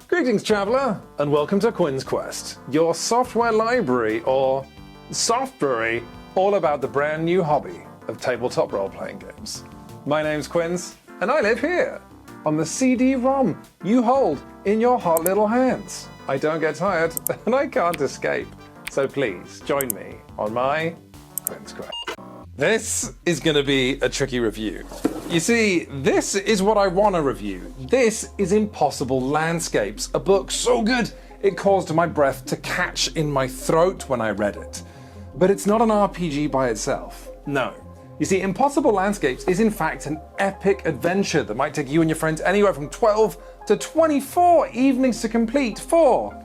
Greetings, traveller, and welcome to Quinns Quest, your software library, or softbury, all about the brand new hobby of tabletop role-playing games. My name's Quinns, and I live here, on the CD-ROM you hold in your hot little hands. I don't get tired, and I can't escape, so please join me on my Quinns Quest. This is going to be a tricky review. You see, this is what I want to review. This is Impossible Landscapes, a book so good it caused my breath to catch in my throat when I read it. But it's not an RPG by itself. No. You see, Impossible Landscapes is in fact an epic adventure that might take you and your friends anywhere from 12 to 24 evenings to complete for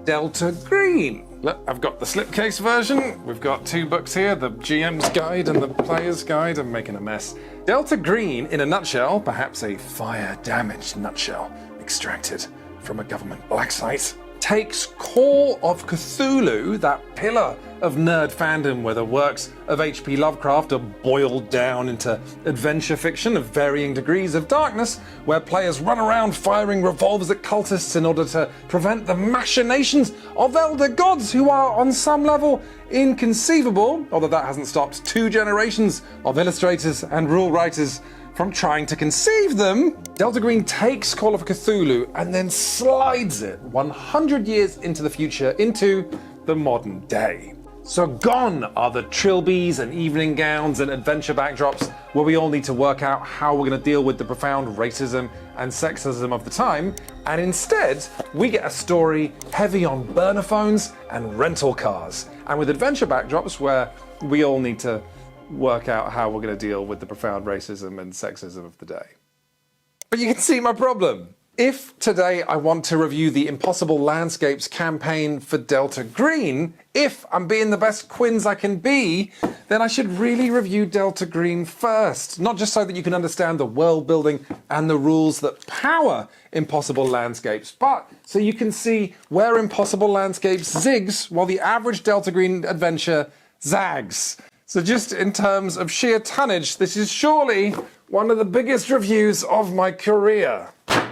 Delta Green. Look, I've got the slipcase version. We've got two books here, the GM's guide and the player's guide. I'm making a mess. Delta Green, in a nutshell, perhaps a fire-damaged nutshell, extracted from a government black site, takes Call of Cthulhu, that pillar of nerd fandom where the works of H.P. Lovecraft are boiled down into adventure fiction of varying degrees of darkness, where players run around firing revolvers at cultists in order to prevent the machinations of elder gods who are, on some level, inconceivable, although that hasn't stopped 2 generations of illustrators and rule writers from trying to conceive them. Delta Green takes Call of Cthulhu and then slides it 100 years into the future, into the modern day. So gone are the trilbies and evening gowns and adventure backdrops where we all need to work out how we're going to deal with the profound racism and sexism of the time, and instead we get a story heavy on burner phones and rental cars, and with adventure backdrops where we all need to work out how we're going to deal with the profound racism and sexism of the day. But you can see my problem. If today I want to review the Impossible Landscapes campaign for Delta Green, if I'm being the best Quinns I can be, then I should really review Delta Green first. Not just so that you can understand the world building and the rules that power Impossible Landscapes, but so you can see where Impossible Landscapes zigs while the average Delta Green adventure zags. So just in terms of sheer tonnage, this is surely one of the biggest reviews of my career. I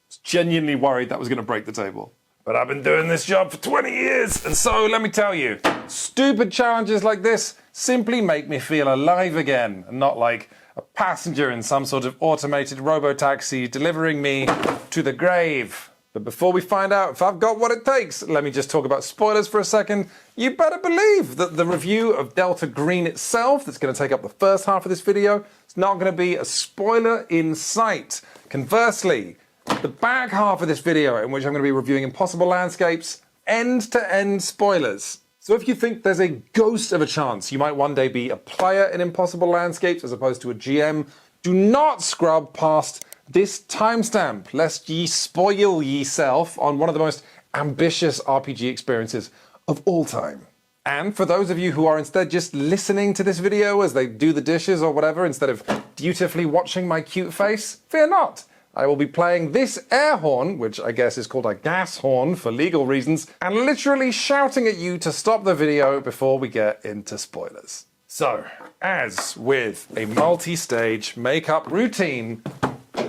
was genuinely worried that was going to break the table. But I've been doing this job for 20 years, and so let me tell you, stupid challenges like this simply make me feel alive again, and not like a passenger in some sort of automated robo-taxi delivering me to the grave. But before we find out if I've got what it takes, let me just talk about spoilers for a second. You better believe that the review of Delta Green itself, that's going to take up the first half of this video, is not going to be a spoiler in sight. Conversely, the back half of this video, in which I'm going to be reviewing Impossible Landscapes, end-to-end spoilers. So if you think there's a ghost of a chance you might one day be a player in Impossible Landscapes as opposed to a GM, do not scrub past this timestamp, lest ye spoil yeself on one of the most ambitious RPG experiences of all time. And for those of you who are instead just listening to this video as they do the dishes or whatever, instead of dutifully watching my cute face, fear not. I will be playing this air horn, which I guess is called a gas horn for legal reasons, and literally shouting at you to stop the video before we get into spoilers. So, as with a multi-stage makeup routine,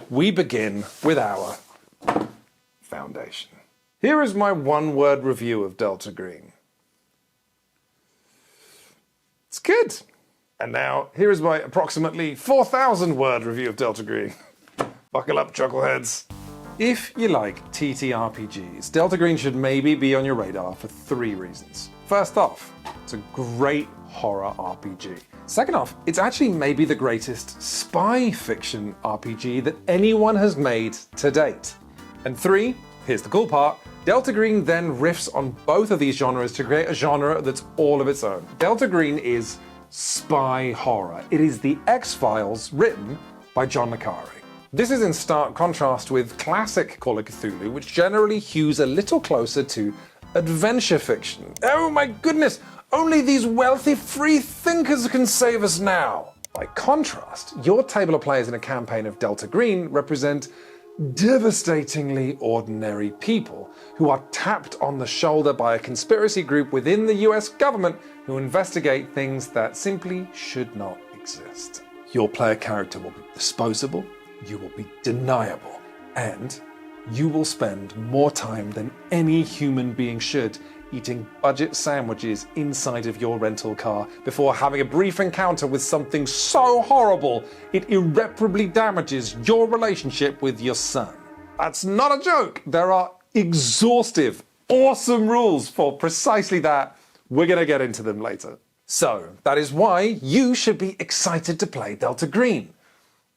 we begin with our foundation. Here is my one-word review of Delta Green. It's good. And now, here is my approximately 4,000-word review of Delta Green. Buckle up, chuckleheads. If you like TTRPGs, Delta Green should maybe be on your radar for 3 reasons. First off, it's a great horror RPG. Second off, it's actually maybe the greatest spy fiction RPG that anyone has made to date. And 3, here's the cool part, Delta Green then riffs on both of these genres to create a genre that's all of its own. Delta Green is spy horror. It is the X-Files written by John le Carré. This is in stark contrast with classic Call of Cthulhu, which generally hews a little closer to adventure fiction. Oh my goodness, only these wealthy free thinkers can save us now. By contrast, your table of players in a campaign of Delta Green represent devastatingly ordinary people who are tapped on the shoulder by a conspiracy group within the US government who investigate things that simply should not exist. Your player character will be disposable, you will be deniable, and you will spend more time than any human being should eating budget sandwiches inside of your rental car before having a brief encounter with something so horrible it irreparably damages your relationship with your son. That's not a joke. There are exhaustive, awesome rules for precisely that. We're going to get into them later. So, that is why you should be excited to play Delta Green.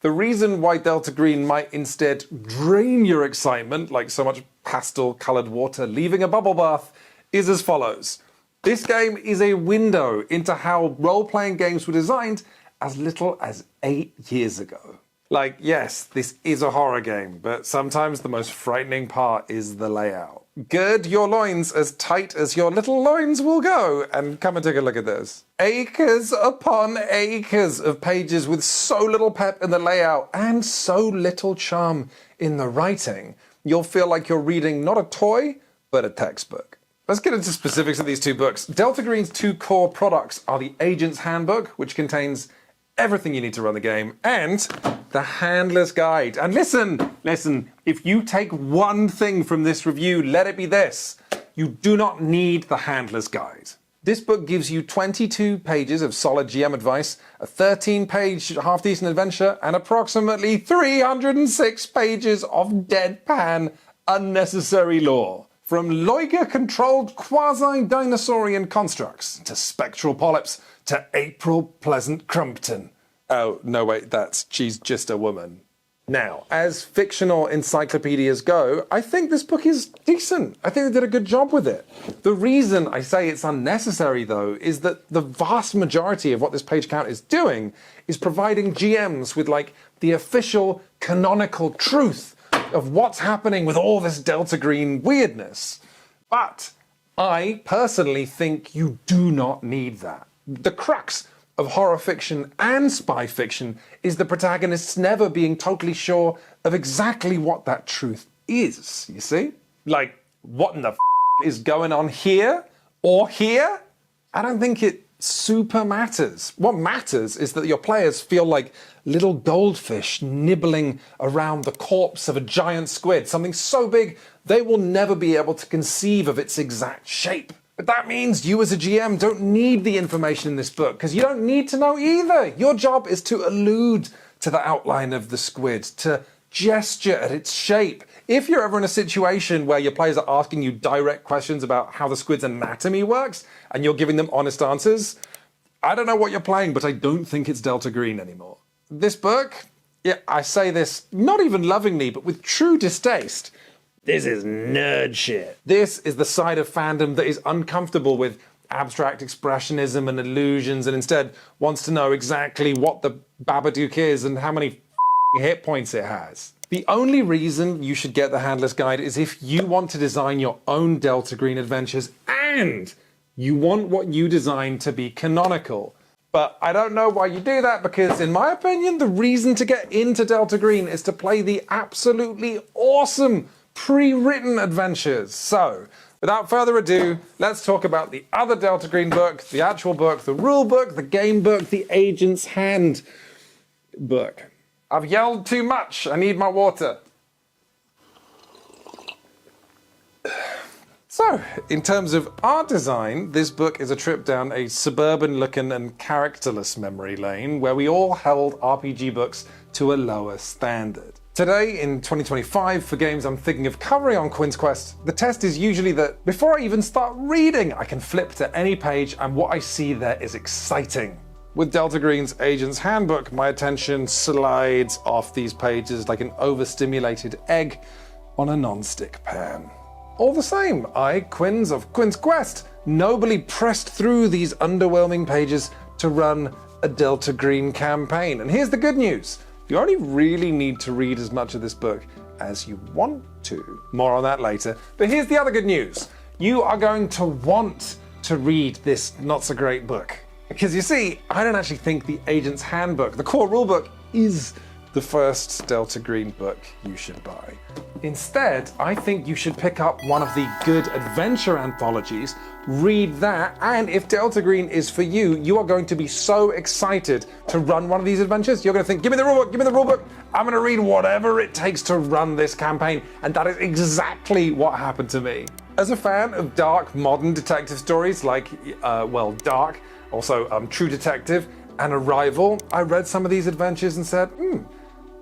The reason why Delta Green might instead drain your excitement, like so much pastel-coloured water leaving a bubble bath, is as follows. This game is a window into how role-playing games were designed as little as 8 years ago. Like, yes, this is a horror game, but sometimes the most frightening part is the layout. Gird your loins as tight as your little loins will go, and come and take a look at this. Acres upon acres of pages with so little pep in the layout and so little charm in the writing, you'll feel like you're reading not a toy, but a textbook. Let's get into specifics of these two books. Delta Green's two core products are the Agent's Handbook, which contains everything you need to run the game, and the Handler's Guide. And listen, if you take one thing from this review, let it be this. You do not need the Handler's Guide. This book gives you 22 pages of solid GM advice, a 13-page half-decent adventure, and approximately 306 pages of deadpan, unnecessary lore. From Loiger-controlled quasi-dinosaurian constructs, to spectral polyps, to April Pleasant Crumpton. Oh, no wait, she's just a woman. Now, as fictional encyclopedias go, I think this book is decent. I think they did a good job with it. The reason I say it's unnecessary, though, is that the vast majority of what this page count is doing is providing GMs with, like, the official canonical truth of what's happening with all this Delta Green weirdness. But I personally think you do not need that. The crux of horror fiction and spy fiction is the protagonists never being totally sure of exactly what that truth is, you see? Like, what in the is going on here or here? I don't think it super matters. What matters is that your players feel like little goldfish nibbling around the corpse of a giant squid, something so big they will never be able to conceive of its exact shape. But that means you as a GM don't need the information in this book, because you don't need to know either. Your job is to allude to the outline of the squid, to gesture at its shape. If you're ever in a situation where your players are asking you direct questions about how the squid's anatomy works, and you're giving them honest answers, I don't know what you're playing, but I don't think it's Delta Green anymore. This book, yeah, I say this not even lovingly, but with true distaste. This is nerd shit. This is the side of fandom that is uncomfortable with abstract expressionism and illusions and instead wants to know exactly what the Babadook is and how many hit points it has. The only reason you should get the Handler's Guide is if you want to design your own Delta Green adventures and you want what you design to be canonical. But I don't know why you do that, because in my opinion, the reason to get into Delta Green is to play the absolutely awesome pre-written adventures. So, without further ado, let's talk about the other Delta Green book, the actual book, the rule book, the game book, the Agent's Hand book. I've yelled too much. I need my water. So, in terms of art design, this book is a trip down a suburban-looking and characterless memory lane where we all held RPG books to a lower standard. Today, in 2025, for games I'm thinking of covering on Quinns Quest, the test is usually that before I even start reading, I can flip to any page and what I see there is exciting. With Delta Green's Agent's Handbook, my attention slides off these pages like an overstimulated egg on a non-stick pan. All the same, I, Quinns of Quinns Quest, nobly pressed through these underwhelming pages to run a Delta Green campaign. And here's the good news. You only really need to read as much of this book as you want to. More on that later. But here's the other good news. You are going to want to read this not-so-great book. Because you see, I don't actually think the Agent's Handbook, the core rulebook, is the first Delta Green book you should buy. Instead, I think you should pick up one of the good adventure anthologies, read that, and if Delta Green is for you, you are going to be so excited to run one of these adventures. You're going to think, give me the rulebook, give me the rulebook. I'm going to read whatever it takes to run this campaign. And that is exactly what happened to me. As a fan of dark, modern detective stories like, Dark, also True Detective, and Arrival, I read some of these adventures and said,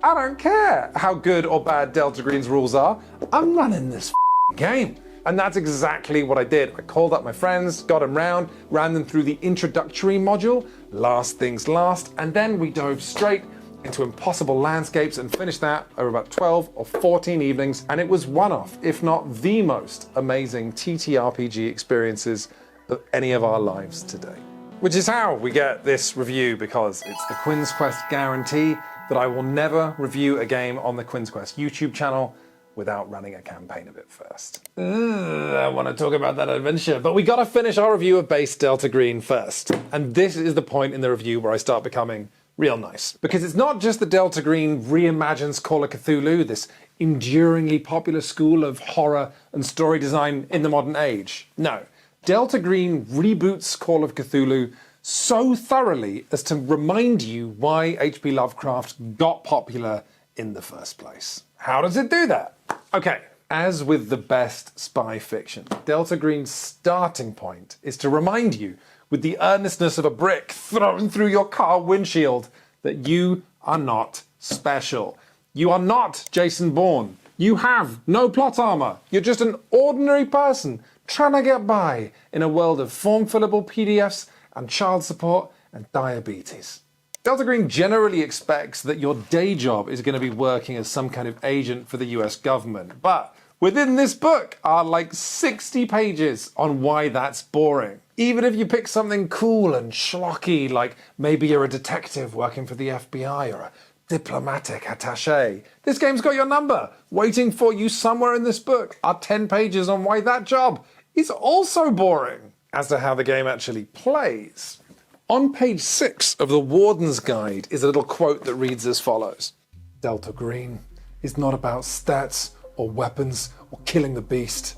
I don't care how good or bad Delta Green's rules are. I'm running this game. And that's exactly what I did. I called up my friends, got them round, ran them through the introductory module, last things last, and then we dove straight into impossible landscapes and finished that over about 12 or 14 evenings. And it was one of, if not the most amazing TTRPG experiences of any of our lives today. Which is how we get this review, because it's the Quinns Quest guarantee that I will never review a game on the Quinns Quest YouTube channel without running a campaign of it first. I want to talk about that adventure, but we gotta finish our review of base Delta Green first. And this is the point in the review where I start becoming real nice. Because it's not just that Delta Green reimagines Call of Cthulhu, this enduringly popular school of horror and story design in the modern age. No, Delta Green reboots Call of Cthulhu so thoroughly as to remind you why H.P. Lovecraft got popular in the first place. How does it do that? Okay, as with the best spy fiction, Delta Green's starting point is to remind you, with the earnestness of a brick thrown through your car windshield, that you are not special. You are not Jason Bourne. You have no plot armor. You're just an ordinary person trying to get by in a world of form-fillable PDFs and child support and diabetes. Delta Green generally expects that your day job is going to be working as some kind of agent for the US government, but within this book are like 60 pages on why that's boring. Even if you pick something cool and schlocky, like maybe you're a detective working for the FBI or a diplomatic attaché, this game's got your number. Waiting for you somewhere in this book are 10 pages on why that job is also boring. As to how the game actually plays, on page 6 of the Warden's Guide is a little quote that reads as follows. Delta Green is not about stats or weapons or killing the beast.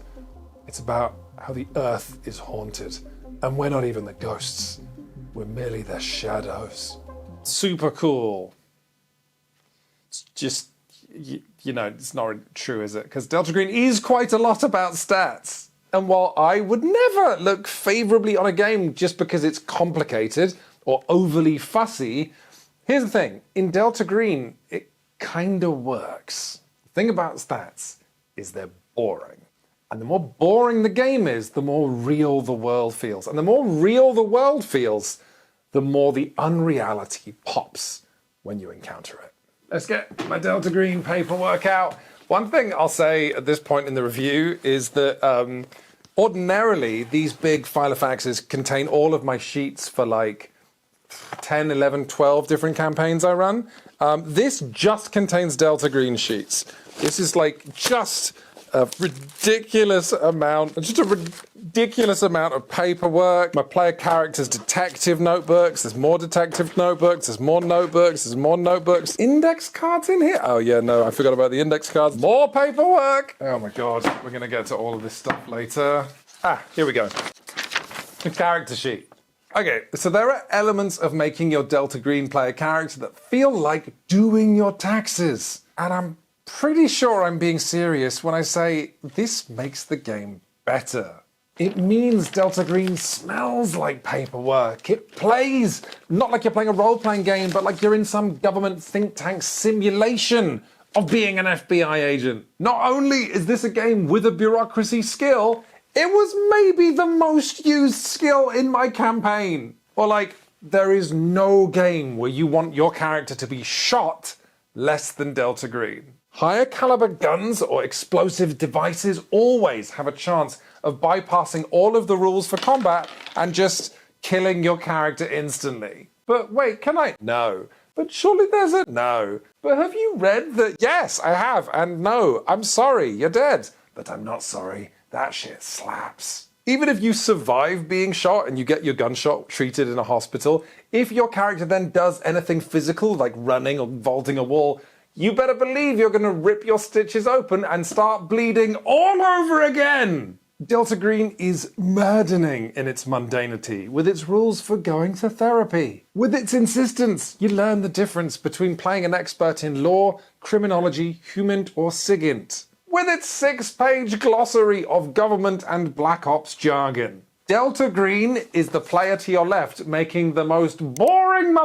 It's about how the Earth is haunted, and we're not even the ghosts. We're merely their shadows. Super cool. It's just, it's not true, is it? Because Delta Green is quite a lot about stats. And while I would never look favourably on a game just because it's complicated or overly fussy, here's the thing. In Delta Green, it kind of works. The thing about stats is they're boring. And the more boring the game is, the more real the world feels. And the more real the world feels, the more the unreality pops when you encounter it. Let's get my Delta Green paperwork out. One thing I'll say at this point in the review is that ordinarily these big filofaxes contain all of my sheets for like 10, 11, 12 different campaigns I run. This just contains Delta Green sheets. This is like just a ridiculous amount of paperwork. My player character's detective notebooks. There's more detective notebooks. There's more notebooks. There's more notebooks. Index cards in here? Oh yeah, no, I forgot about the index cards. More paperwork. Oh my God, we're gonna get to all of this stuff later. Here we go. The character sheet. Okay, so there are elements of making your Delta Green player character that feel like doing your taxes. And I'm pretty sure I'm being serious when I say this makes the game better. It means Delta Green smells like paperwork. It plays not like you're playing a role-playing game, but like you're in some government think tank simulation of being an FBI agent. Not only is this a game with a bureaucracy skill, it was maybe the most used skill in my campaign. Or like, there is no game where you want your character to be shot less than Delta Green. Higher caliber guns or explosive devices always have a chance of bypassing all of the rules for combat and just killing your character instantly. But wait, can I? No. But surely there's a no. But have you read that? Yes, I have. And no, I'm sorry, you're dead. But I'm not sorry. That shit slaps. Even if you survive being shot and you get your gunshot treated in a hospital, if your character then does anything physical like running or vaulting a wall, you better believe you're going to rip your stitches open and start bleeding all over again. Delta Green is maddening in its mundanity, with its rules for going to therapy. With its insistence, you learn the difference between playing an expert in law, criminology, humint, or sigint. With its 6-page glossary of government and black ops jargon. Delta Green is the player to your left, making the most boring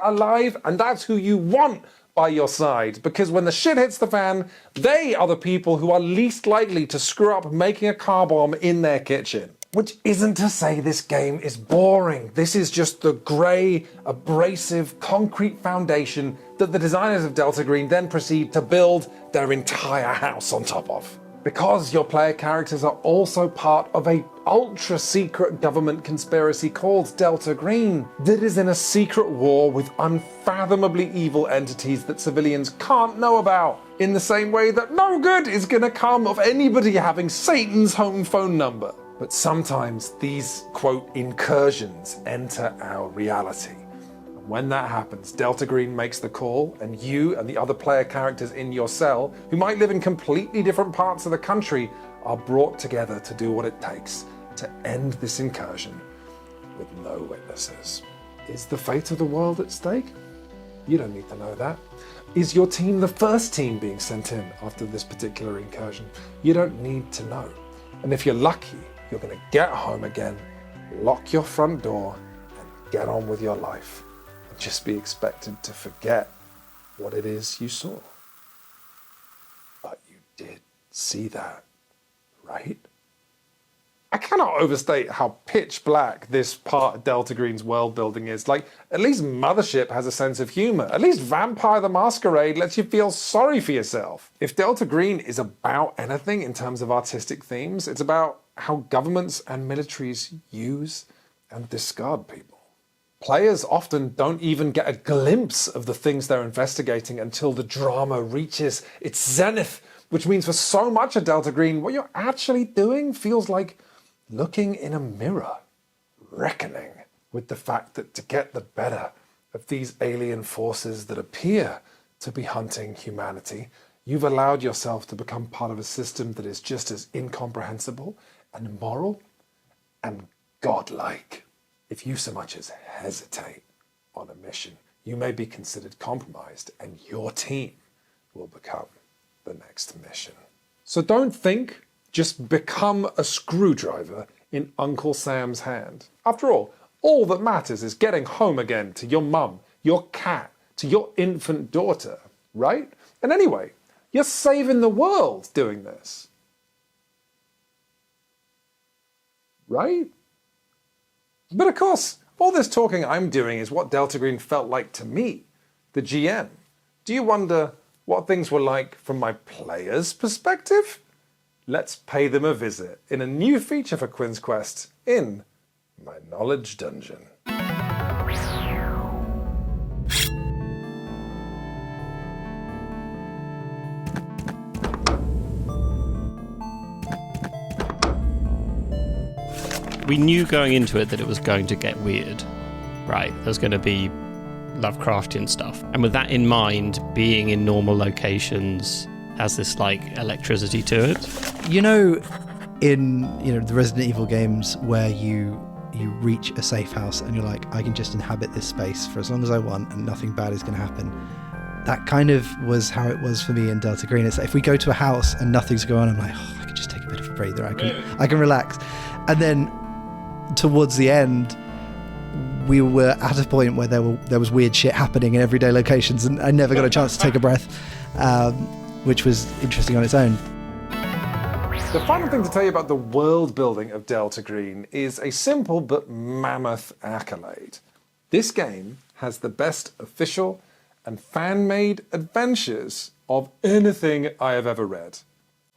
alive, and that's who you want by your side, because when the shit hits the fan, they are the people who are least likely to screw up making a car bomb in their kitchen. Which isn't to say this game is boring. This is just the grey, abrasive, concrete foundation that the designers of Delta Green then proceed to build their entire house on top of. Because your player characters are also part of a ultra-secret government conspiracy called Delta Green that is in a secret war with unfathomably evil entities that civilians can't know about, in the same way that no good is gonna come of anybody having Satan's home phone number. But sometimes these, quote, incursions enter our reality. When that happens, Delta Green makes the call, and you and the other player characters in your cell, who might live in completely different parts of the country, are brought together to do what it takes to end this incursion with no witnesses. Is the fate of the world at stake? You don't need to know that. Is your team the first team being sent in after this particular incursion? You don't need to know. And if you're lucky, you're going to get home again, lock your front door, and get on with your life. Just be expected to forget what it is you saw. But you did see that, right? I cannot overstate how pitch black this part of Delta Green's world building is. Like, at least Mothership has a sense of humor. At least Vampire the Masquerade lets you feel sorry for yourself. If Delta Green is about anything in terms of artistic themes, it's about how governments and militaries use and discard people. Players often don't even get a glimpse of the things they're investigating until the drama reaches its zenith, which means for so much of Delta Green, what you're actually doing feels like looking in a mirror, reckoning with the fact that to get the better of these alien forces that appear to be hunting humanity, you've allowed yourself to become part of a system that is just as incomprehensible and immoral and godlike. If you so much as hesitate on a mission, you may be considered compromised and your team will become the next mission. So don't think, just become a screwdriver in Uncle Sam's hand. After all that matters is getting home again to your mum, your cat, to your infant daughter, right? And anyway, you're saving the world doing this. Right? But of course, all this talking I'm doing is what Delta Green felt like to me, the GM. Do you wonder what things were like from my player's perspective? Let's pay them a visit in a new feature for Quinns Quest in my Knowledge Dungeon. We knew going into it that it was going to get weird, right? There's going to be Lovecraftian stuff. And with that in mind, being in normal locations has this like electricity to it. You know, in the Resident Evil games where you reach a safe house and you're like, I can just inhabit this space for as long as I want and nothing bad is going to happen. That kind of was how it was for me in Delta Green. It's like if we go to a house and nothing's going on, I'm like, I can just take a bit of a breather. I can relax. And then towards the end, we were at a point where there was weird shit happening in everyday locations, and I never got a chance to take a breath, which was interesting on its own. The final thing to tell you about the world building of Delta Green is a simple but mammoth accolade. This game has the best official and fan-made adventures of anything I have ever read.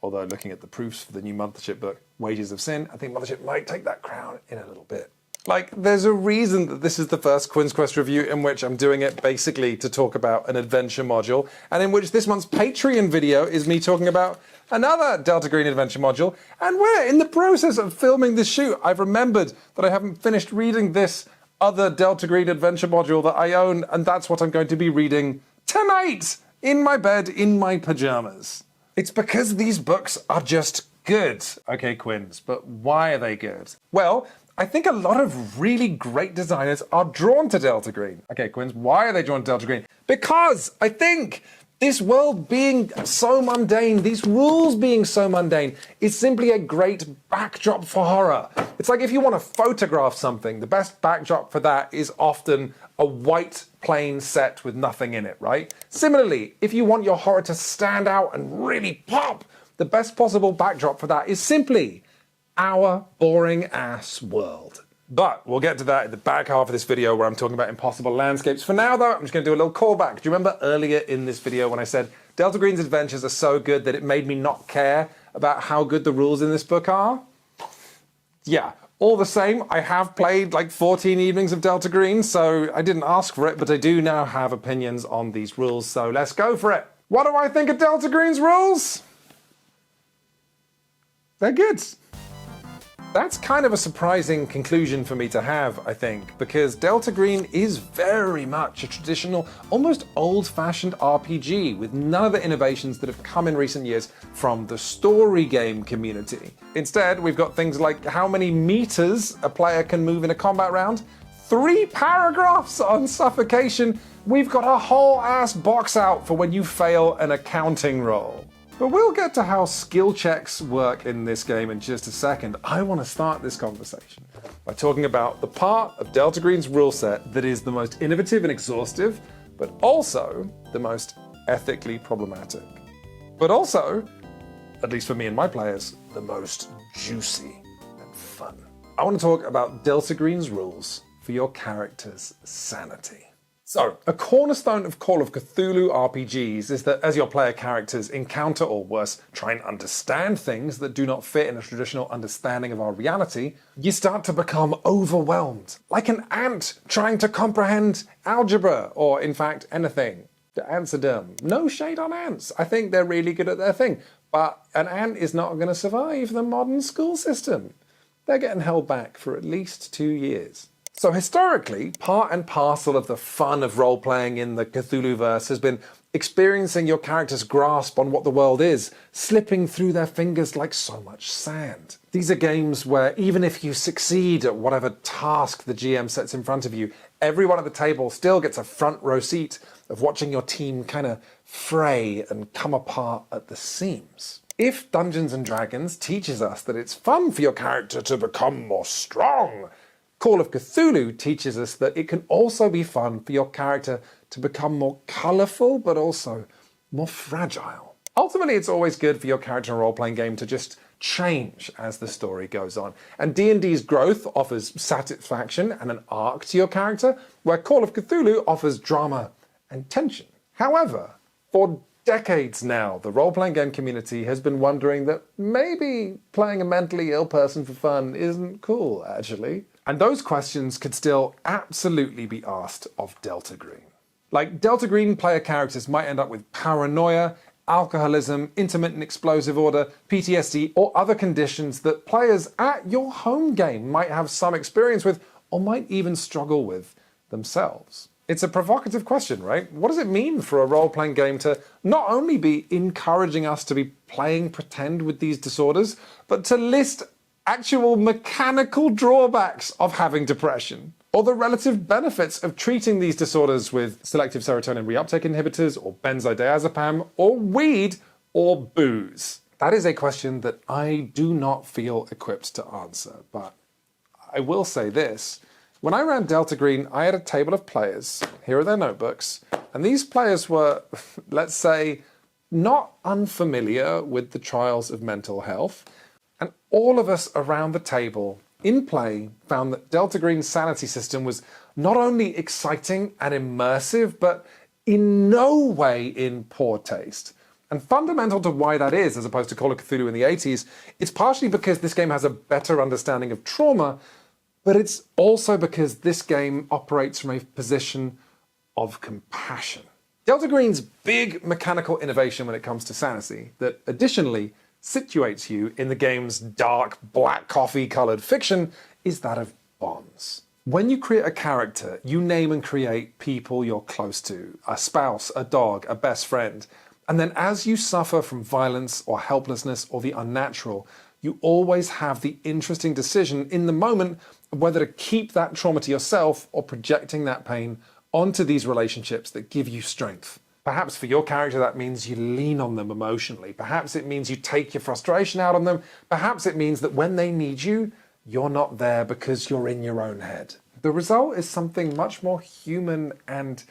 Although looking at the proofs for the new Mothership book, Wages of Sin, I think Mothership might take that crown in a little bit. Like, there's a reason that this is the first Quinns Quest review in which I'm doing it basically to talk about an adventure module, and in which this month's Patreon video is me talking about another Delta Green adventure module, and where, in the process of filming this shoot, I've remembered that I haven't finished reading this other Delta Green adventure module that I own, and that's what I'm going to be reading tonight in my bed, in my pajamas. It's because these books are just good. Okay, Quinns, but why are they good? Well, I think a lot of really great designers are drawn to Delta Green. Okay, Quinns, why are they drawn to Delta Green? Because I think this world being so mundane, these rules being so mundane, is simply a great backdrop for horror. It's like if you want to photograph something, the best backdrop for that is often a white plain set with nothing in it, right? Similarly, if you want your horror to stand out and really pop, the best possible backdrop for that is simply our boring ass world. But we'll get to that in the back half of this video where I'm talking about impossible landscapes. For now though, I'm just going to do a little callback. Do you remember earlier in this video when I said Delta Green's adventures are so good that it made me not care about how good the rules in this book are? Yeah, all the same, I have played like 14 evenings of Delta Green, so I didn't ask for it, but I do now have opinions on these rules, so let's go for it. What do I think of Delta Green's rules? They're good. That's kind of a surprising conclusion for me to have, I think, because Delta Green is very much a traditional, almost old-fashioned RPG with none of the innovations that have come in recent years from the story game community. Instead, we've got things like how many meters a player can move in a combat round, 3 paragraphs on suffocation, we've got a whole ass box out for when you fail an accounting roll. But we'll get to how skill checks work in this game in just a second. I want to start this conversation by talking about the part of Delta Green's rule set that is the most innovative and exhaustive, but also the most ethically problematic. But also, at least for me and my players, the most juicy and fun. I want to talk about Delta Green's rules for your character's sanity. So, a cornerstone of Call of Cthulhu RPGs is that as your player characters encounter, or worse, try and understand things that do not fit in a traditional understanding of our reality, you start to become overwhelmed, like an ant trying to comprehend algebra, or in fact, anything. The ants are dumb. No shade on ants. I think they're really good at their thing. But an ant is not going to survive the modern school system. They're getting held back for at least 2 years. So historically, part and parcel of the fun of role-playing in the Cthulhuverse has been experiencing your character's grasp on what the world is, slipping through their fingers like so much sand. These are games where even if you succeed at whatever task the GM sets in front of you, everyone at the table still gets a front row seat of watching your team kind of fray and come apart at the seams. If Dungeons & Dragons teaches us that it's fun for your character to become more strong, Call of Cthulhu teaches us that it can also be fun for your character to become more colourful, but also more fragile. Ultimately, it's always good for your character in a role-playing game to just change as the story goes on. And D&D's growth offers satisfaction and an arc to your character, where Call of Cthulhu offers drama and tension. However, for decades now, the role-playing game community has been wondering that maybe playing a mentally ill person for fun isn't cool, actually. And those questions could still absolutely be asked of Delta Green. Like, Delta Green player characters might end up with paranoia, alcoholism, intermittent explosive order, PTSD, or other conditions that players at your home game might have some experience with, or might even struggle with themselves. It's a provocative question, right? What does it mean for a role-playing game to not only be encouraging us to be playing pretend with these disorders, but to list actual mechanical drawbacks of having depression, or the relative benefits of treating these disorders with selective serotonin reuptake inhibitors, or benzodiazepam, or weed, or booze? That is a question that I do not feel equipped to answer, but I will say this. When I ran Delta Green, I had a table of players. Here are their notebooks. And these players were, let's say, not unfamiliar with the trials of mental health. And all of us around the table in play found that Delta Green's sanity system was not only exciting and immersive, but in no way in poor taste. And fundamental to why that is, as opposed to Call of Cthulhu in the 80s, it's partially because this game has a better understanding of trauma, but it's also because this game operates from a position of compassion. Delta Green's big mechanical innovation when it comes to sanity, that additionally situates you in the game's dark, black coffee-coloured fiction, is that of bonds. When you create a character, you name and create people you're close to, a spouse, a dog, a best friend. And then as you suffer from violence or helplessness or the unnatural, you always have the interesting decision in the moment of whether to keep that trauma to yourself or projecting that pain onto these relationships that give you strength. Perhaps for your character that means you lean on them emotionally. Perhaps it means you take your frustration out on them. Perhaps it means that when they need you, you're not there because you're in your own head. The result is something much more human and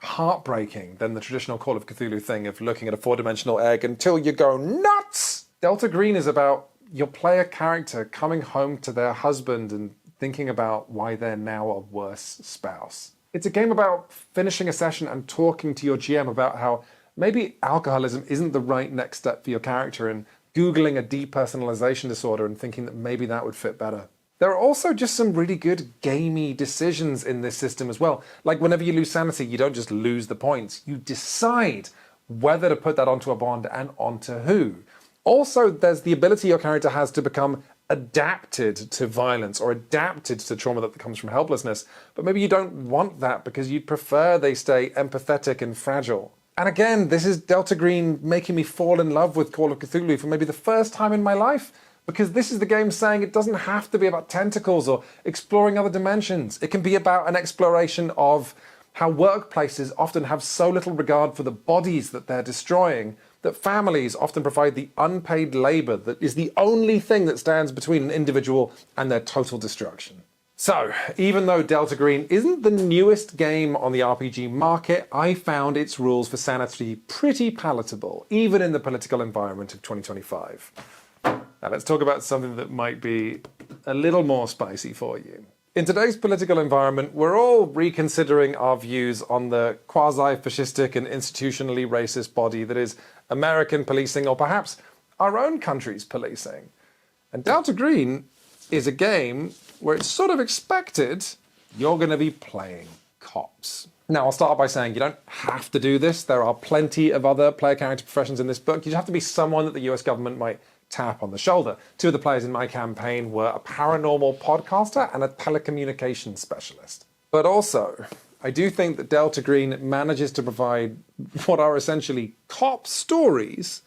heartbreaking than the traditional Call of Cthulhu thing of looking at a four-dimensional egg until you go nuts. Delta Green is about your player character coming home to their husband and thinking about why they're now a worse spouse. It's a game about finishing a session and talking to your GM about how maybe alcoholism isn't the right next step for your character and Googling a depersonalization disorder and thinking that maybe that would fit better. There are also just some really good gamey decisions in this system as well. Like whenever you lose sanity, you don't just lose the points. You decide whether to put that onto a bond and onto who. Also, there's the ability your character has to become adapted to violence or adapted to trauma that comes from helplessness, but maybe you don't want that because you'd prefer they stay empathetic and fragile. And again, this is Delta Green making me fall in love with Call of Cthulhu for maybe the first time in my life, because this is the game saying it doesn't have to be about tentacles or exploring other dimensions. It can be about an exploration of how workplaces often have so little regard for the bodies that they're destroying that families often provide the unpaid labor that is the only thing that stands between an individual and their total destruction. So, even though Delta Green isn't the newest game on the RPG market, I found its rules for sanity pretty palatable, even in the political environment of 2025. Now let's talk about something that might be a little more spicy for you. In today's political environment, we're all reconsidering our views on the quasi-fascistic and institutionally racist body that is American policing, or perhaps our own country's policing. And Delta Green is a game where it's sort of expected you're going to be playing cops. Now, I'll start by saying you don't have to do this. There are plenty of other player character professions in this book. You just have to be someone that the US government might tap on the shoulder. Two of the players in my campaign were a paranormal podcaster and a telecommunications specialist. But also, I do think that Delta Green manages to provide what are essentially cop stories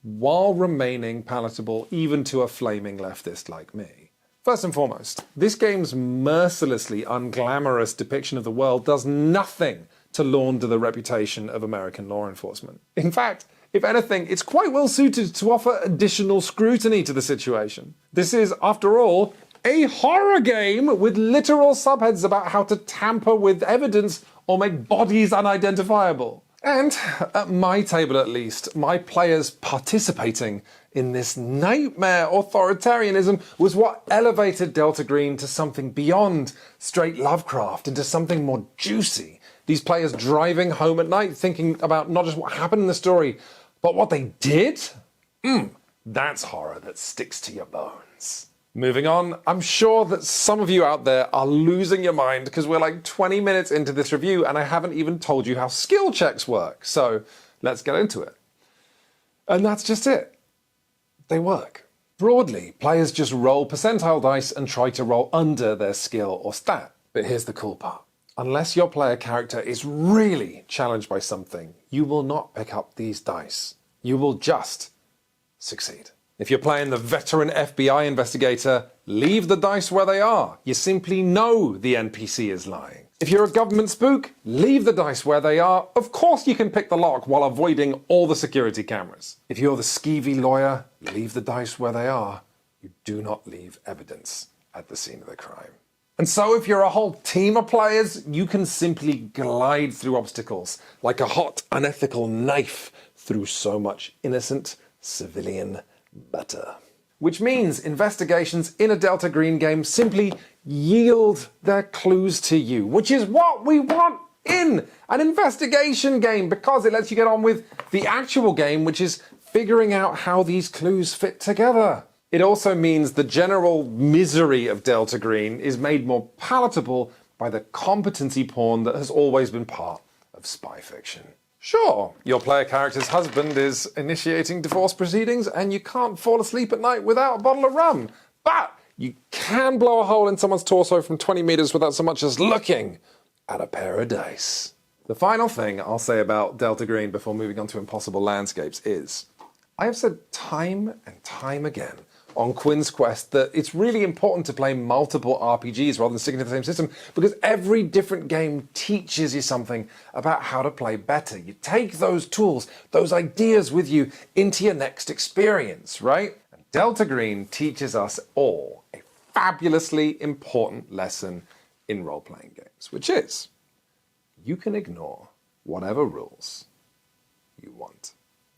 while remaining palatable even to a flaming leftist like me. First and foremost, this game's mercilessly unglamorous depiction of the world does nothing to launder the reputation of American law enforcement. In fact, if anything, it's quite well suited to offer additional scrutiny to the situation. This is, after all, a horror game with literal subheads about how to tamper with evidence or make bodies unidentifiable. And, at my table at least, my players participating in this nightmare authoritarianism was what elevated Delta Green to something beyond straight Lovecraft, into something more juicy. These players driving home at night thinking about not just what happened in the story, but what they did? That's horror that sticks to your bones. Moving on, I'm sure that some of you out there are losing your mind because we're like 20 minutes into this review and I haven't even told you how skill checks work. So let's get into it. And that's just it. They work. Broadly, players just roll percentile dice and try to roll under their skill or stat. But here's the cool part. Unless your player character is really challenged by something, you will not pick up these dice. You will just succeed. If you're playing the veteran FBI investigator, leave the dice where they are. You simply know the NPC is lying. If you're a government spook, leave the dice where they are. Of course you can pick the lock while avoiding all the security cameras. If you're the skeevy lawyer, leave the dice where they are. You do not leave evidence at the scene of the crime. And so if you're a whole team of players, you can simply glide through obstacles like a hot, unethical knife through so much innocent civilian butter. Which means investigations in a Delta Green game simply yield their clues to you, which is what we want in an investigation game, because it lets you get on with the actual game, which is figuring out how these clues fit together. It also means the general misery of Delta Green is made more palatable by the competency porn that has always been part of spy fiction. Sure, your player character's husband is initiating divorce proceedings and you can't fall asleep at night without a bottle of rum, but You can blow a hole in someone's torso from 20 meters without so much as looking at a pair of dice. The final thing I'll say about Delta Green before moving on to Impossible Landscapes is, I have said time and time again on Quinns Quest that it's really important to play multiple RPGs rather than sticking to the same system, because every different game teaches you something about how to play better. You take those tools, those ideas with you into your next experience, right? And Delta Green teaches us all a fabulously important lesson in role-playing games, which is you can ignore whatever rules you want.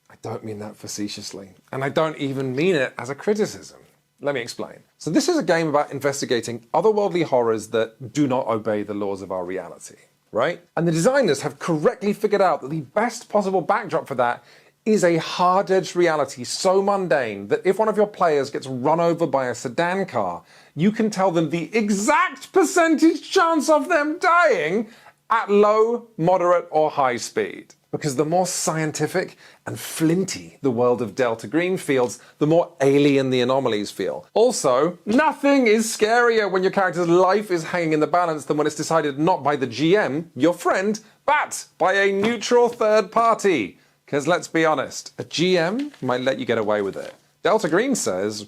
I don't mean that facetiously, and I don't even mean it as a criticism. Let me explain. So this is a game about investigating otherworldly horrors that do not obey the laws of our reality, right? And the designers have correctly figured out that the best possible backdrop for that is a hard-edged reality so mundane that if one of your players gets run over by a sedan car, you can tell them the exact percentage chance of them dying at low, moderate, or high speed. Because the more scientific and flinty the world of Delta Green feels, the more alien the anomalies feel. Also, nothing is scarier when your character's life is hanging in the balance than when it's decided not by the GM, your friend, but by a neutral third party. Because let's be honest, a GM might let you get away with it. Delta Green says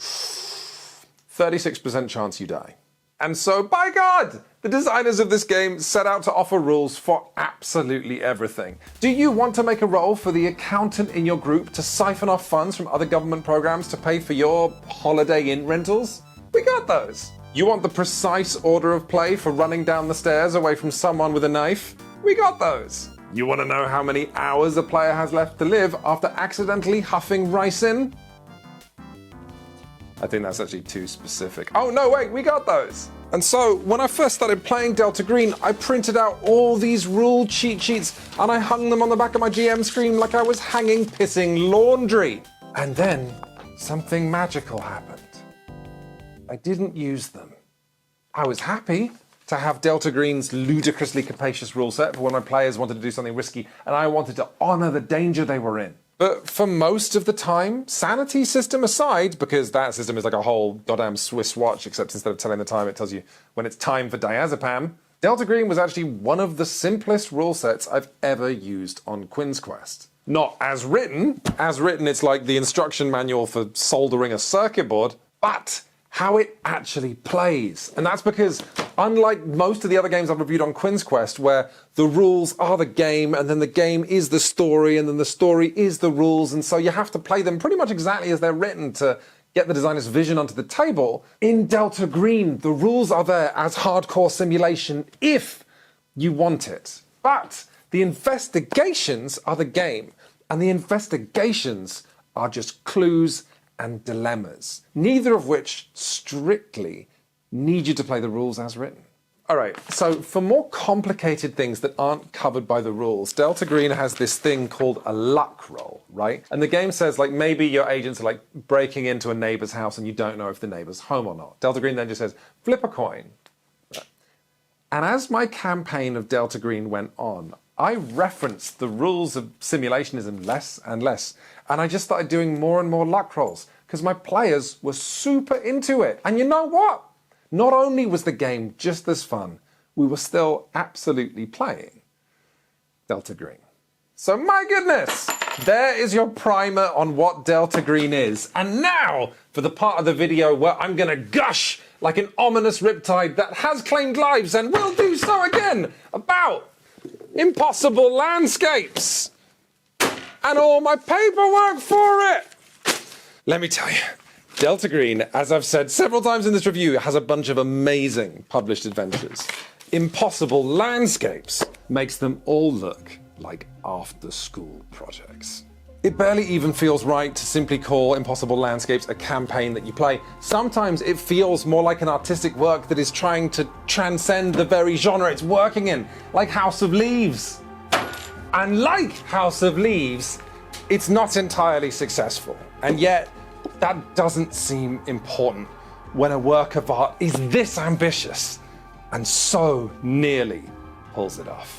36% chance you die. And so, by God, the designers of this game set out to offer rules for absolutely everything. Do you want to make a role for the accountant in your group to siphon off funds from other government programs to pay for your Holiday Inn rentals? We got those. You want the precise order of play for running down the stairs away from someone with a knife? We got those. You want to know how many hours a player has left to live after accidentally huffing ricin? I think that's actually too specific. Oh no, wait, we got those. And so, when I first started playing Delta Green, I printed out all these rule cheat sheets and I hung them on the back of my GM screen like I was hanging pissing laundry. And then, something magical happened. I didn't use them. I was happy to have Delta Green's ludicrously capacious rule set for when my players wanted to do something risky and I wanted to honor the danger they were in. But for most of the time, sanity system aside, because that system is like a whole goddamn Swiss watch, except instead of telling the time, it tells you when it's time for diazepam, Delta Green was actually one of the simplest rule sets I've ever used on Quinns Quest. Not as written. As written, it's like the instruction manual for soldering a circuit board, but how it actually plays. And that's because, unlike most of the other games I've reviewed on Quinns Quest, where the rules are the game, and then the game is the story, and then the story is the rules, and so you have to play them pretty much exactly as they're written to get the designer's vision onto the table, in Delta Green, the rules are there as hardcore simulation if you want it. But the investigations are the game, and the investigations are just clues and dilemmas, neither of which strictly need you to play the rules as written. All right, so for more complicated things that aren't covered by the rules, Delta Green has this thing called a luck roll, right? And the game says, like, maybe your agents are, like, breaking into a neighbor's house and you don't know if the neighbor's home or not. Delta Green then just says, flip a coin. And as my campaign of Delta Green went on, I referenced the rules of simulationism less and less. And I just started doing more and more luck rolls because my players were super into it. And you know what? Not only was the game just as fun, we were still absolutely playing Delta Green. So my goodness, there is your primer on what Delta Green is. And now for the part of the video where I'm gonna gush like an ominous riptide that has claimed lives and will do so again about Impossible Landscapes and all my paperwork for it. Let me tell you, Delta Green, as I've said several times in this review, has a bunch of amazing published adventures. Impossible Landscapes makes them all look like after-school projects. It barely even feels right to simply call Impossible Landscapes a campaign that you play. Sometimes it feels more like an artistic work that is trying to transcend the very genre it's working in, like House of Leaves. And like House of Leaves, it's not entirely successful. And yet, that doesn't seem important when a work of art is this ambitious and so nearly pulls it off.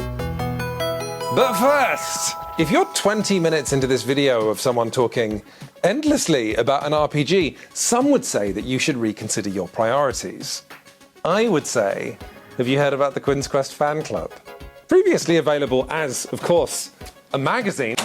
But first, If you're 20 minutes into this video of someone talking endlessly about an RPG, some would say that you should reconsider your priorities. I would say, have you heard about the Quinns Quest fan club? Previously available as, of course, a magazine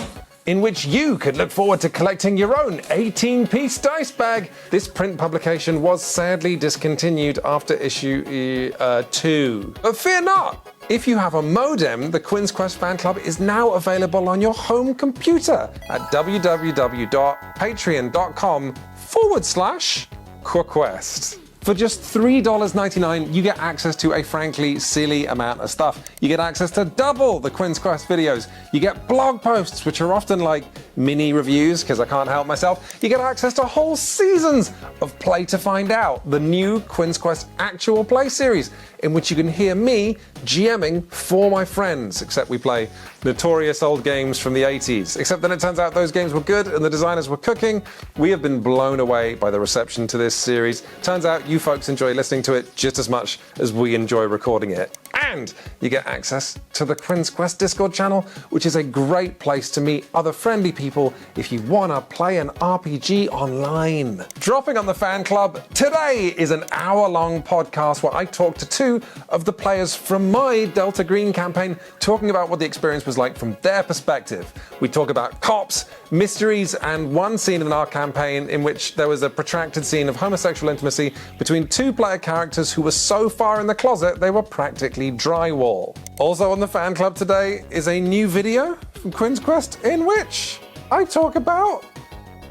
in which you could look forward to collecting your own 18-piece dice bag. This print publication was sadly discontinued after issue 2. But fear not! If you have a modem, the Quinns Quest fan club is now available on your home computer at www.patreon.com/Quest. For just $3.99, you get access to a frankly silly amount of stuff. You get access to double the Quinns Quest videos. You get blog posts, which are often like mini reviews, because I can't help myself. You get access to whole seasons of Play to Find Out, the new Quinns Quest actual play series, in which you can hear me GMing for my friends, except we play notorious old games from the 80s. Except then it turns out those games were good and the designers were cooking. We have been blown away by the reception to this series. Turns out you folks enjoy listening to it just as much as we enjoy recording it. And you get access to the Quinns Quest Discord channel, which is a great place to meet other friendly people if you want to play an RPG online. Dropping on the fan club, today is an hour-long podcast where I talk to two of the players from my Delta Green campaign, talking about what the experience was like from their perspective. We talk about cops, mysteries, and one scene in our campaign in which there was a protracted scene of homosexual intimacy between two player characters who were so far in the closet they were practically drywall. Also on the fan club today is a new video from Quinns Quest in which I talk about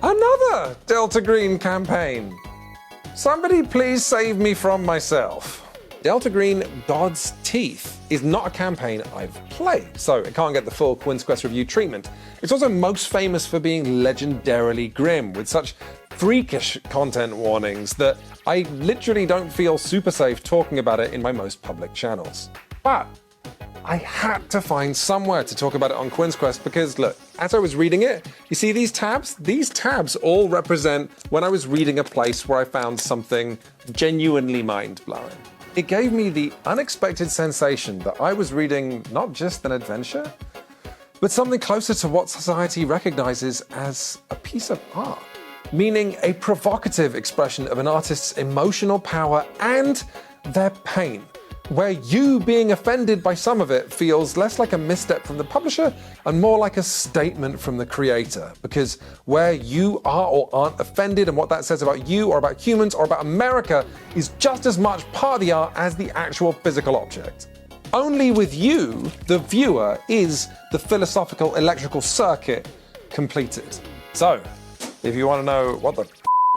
another Delta Green campaign. Somebody please save me from myself. Delta Green God's Teeth is not a campaign I've played, so it can't get the full Quinns Quest review treatment. It's also most famous for being legendarily grim, with such freakish content warnings that I literally don't feel super safe talking about it in my most public channels. But I had to find somewhere to talk about it on Quinns Quest because, look, as I was reading it, you see these tabs? These tabs all represent when I was reading a place where I found something genuinely mind-blowing. It gave me the unexpected sensation that I was reading not just an adventure, but something closer to what society recognizes as a piece of art, meaning a provocative expression of an artist's emotional power and their pain, where you being offended by some of it feels less like a misstep from the publisher and more like a statement from the creator, because where you are or aren't offended and what that says about you or about humans or about America is just as much part of the art as the actual physical object. Only with you, the viewer, is the philosophical electrical circuit completed. So, if you want to know what the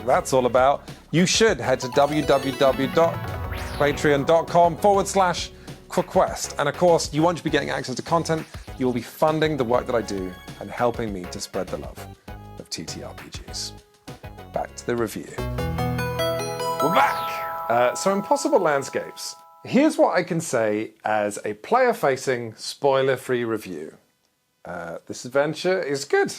that's all about, you should head to www.patreon.com/Quest. And of course, you won't just be getting access to content, you will be funding the work that I do and helping me to spread the love of TTRPGs. Back to the review. We're back! So Impossible Landscapes. Here's what I can say as a player-facing, spoiler-free review. This adventure is good.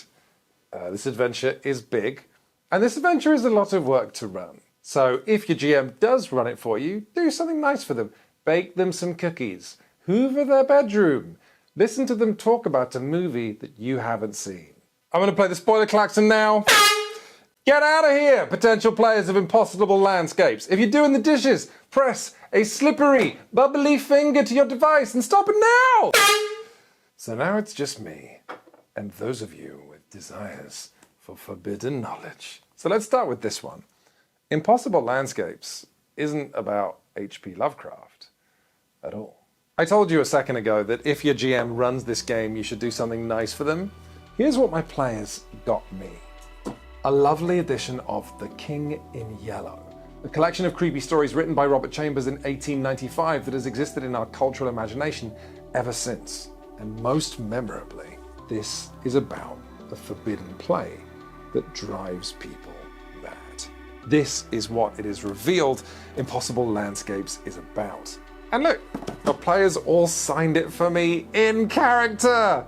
This adventure is big. And this adventure is a lot of work to run. So if your GM does run it for you, do something nice for them. Bake them some cookies. Hoover their bedroom. Listen to them talk about a movie that you haven't seen. I'm going to play the spoiler klaxon now. Get out of here, potential players of Impossible Landscapes. If you're doing the dishes, press a slippery, bubbly finger to your device and stop it now! So now it's just me and those of you with desires for forbidden knowledge. So let's start with this one. Impossible Landscapes isn't about H.P. Lovecraft at all. I told you a second ago that if your GM runs this game, you should do something nice for them. Here's what my players got me. A lovely edition of The King in Yellow, a collection of creepy stories written by Robert Chambers in 1895 that has existed in our cultural imagination ever since. And most memorably, this is about a forbidden play that drives people mad. This is what it is revealed Impossible Landscapes is about. And look, the players all signed it for me in character.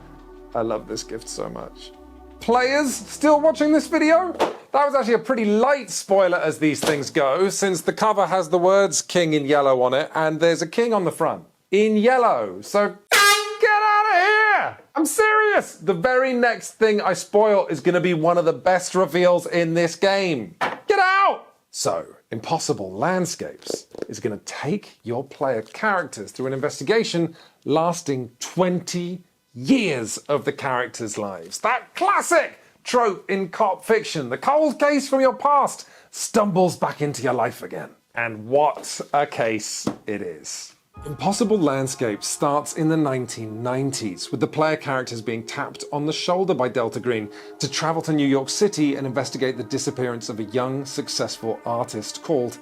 I love this gift so much. Players still watching this video? That was actually a pretty light spoiler as these things go, since the cover has the words King in Yellow on it, and there's a king on the front in yellow. So get out of here! I'm serious! The very next thing I spoil is going to be one of the best reveals in this game. Get out! So, Impossible Landscapes is going to take your player characters through an investigation lasting 20 years of the characters' lives. That classic trope in cop fiction, the cold case from your past stumbles back into your life again. And what a case it is. Impossible Landscapes starts in the 1990s, with the player characters being tapped on the shoulder by Delta Green to travel to New York City and investigate the disappearance of a young, successful artist called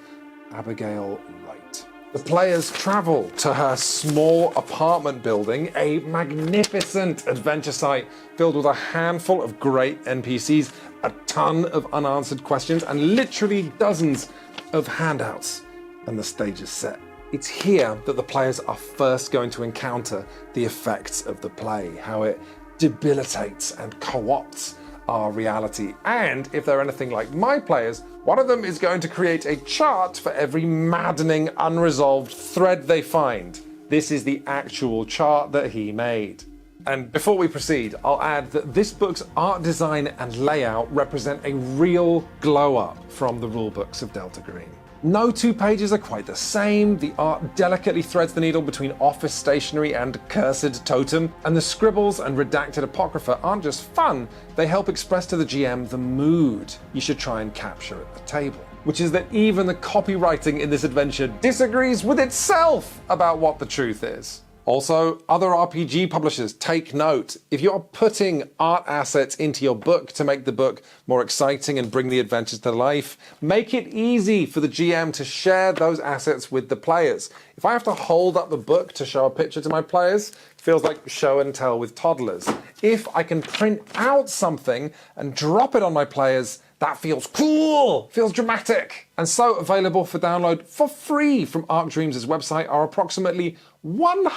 Abigail Wright. The players travel to her small apartment building, a magnificent adventure site filled with a handful of great NPCs, a ton of unanswered questions, and literally dozens of handouts. And the stage is set. It's here that the players are first going to encounter the effects of the play, how it debilitates and co-opts our reality. And if they're anything like my players, one of them is going to create a chart for every maddening, unresolved thread they find. This is the actual chart that he made. And before we proceed, I'll add that this book's art design and layout represent a real glow-up from the rulebooks of Delta Green. No two pages are quite the same, the art delicately threads the needle between office stationery and cursed totem, and the scribbles and redacted apocrypha aren't just fun, they help express to the GM the mood you should try and capture at the table. Which is that even the copywriting in this adventure disagrees with itself about what the truth is. Also, other RPG publishers, take note. If you're putting art assets into your book to make the book more exciting and bring the adventures to life, make it easy for the GM to share those assets with the players. If I have to hold up the book to show a picture to my players, it feels like show and tell with toddlers. If I can print out something and drop it on my players, that feels cool, feels dramatic. And so available for download for free from Arc Dreams' website are approximately 100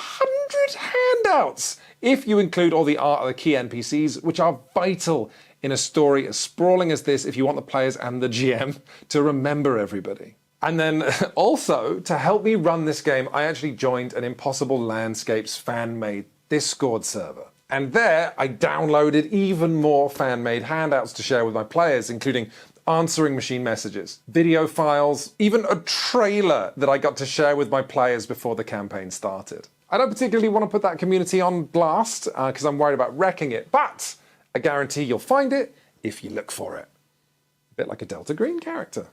handouts, if you include all the art of the key NPCs, which are vital in a story as sprawling as this if you want the players and the GM to remember everybody. And then also, to help me run this game, I actually joined an Impossible Landscapes fan-made Discord server. And there, I downloaded even more fan-made handouts to share with my players, including answering machine messages, video files, even a trailer that I got to share with my players before the campaign started. I don't particularly want to put that community on blast, because I'm worried about wrecking it, but I guarantee you'll find it if you look for it. A bit like a Delta Green character.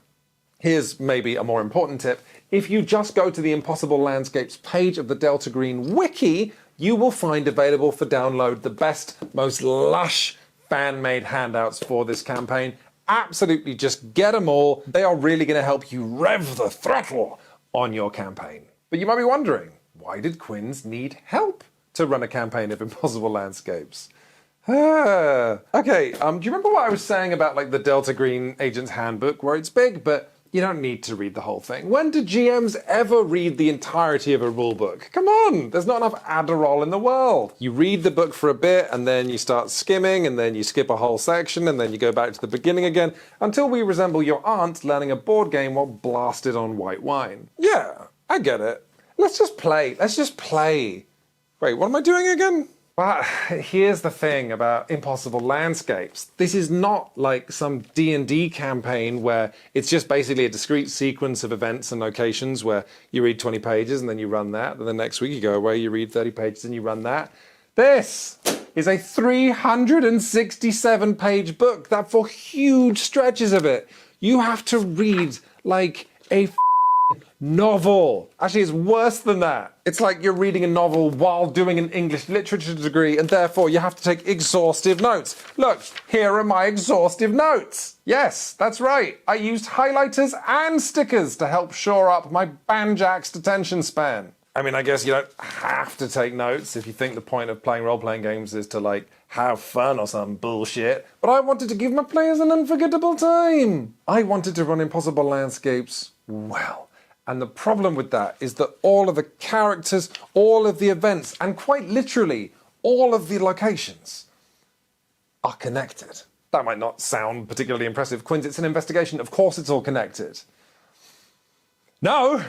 Here's maybe a more important tip. If you just go to the Impossible Landscapes page of the Delta Green wiki, you will find available for download the best, most lush fan-made handouts for this campaign. Absolutely just get them all. They are really going to help you rev the throttle on your campaign. But you might be wondering, why did Quinns need help to run a campaign of Impossible Landscapes? Okay, do you remember what I was saying about like the Delta Green Agent's Handbook, where it's big, but you don't need to read the whole thing? When do GMs ever read the entirety of a rulebook? Come on, there's not enough Adderall in the world. You read the book for a bit, and then you start skimming, and then you skip a whole section, and then you go back to the beginning again, until we resemble your aunt learning a board game while blasted on white wine. Yeah, I get it. Let's just play. Let's just play. Wait, what am I doing again? But here's the thing about Impossible Landscapes. This is not like some D&D campaign where it's just basically a discrete sequence of events and locations where you read 20 pages and then you run that. Then the next week you go away, you read 30 pages and you run that. This is a 367-page book that for huge stretches of it, you have to read like a novel. Actually, it's worse than that. It's like you're reading a novel while doing an English literature degree, and therefore you have to take exhaustive notes. Look, here are my exhaustive notes. Yes, that's right. I used highlighters and stickers to help shore up my banjaxed attention span. I mean, I guess you don't have to take notes if you think the point of playing role-playing games is to, like, have fun or some bullshit. But I wanted to give my players an unforgettable time. I wanted to run Impossible Landscapes well. And the problem with that is that all of the characters, all of the events, and quite literally, all of the locations are connected. That might not sound particularly impressive. Quinns, it's an investigation. Of course it's all connected. No,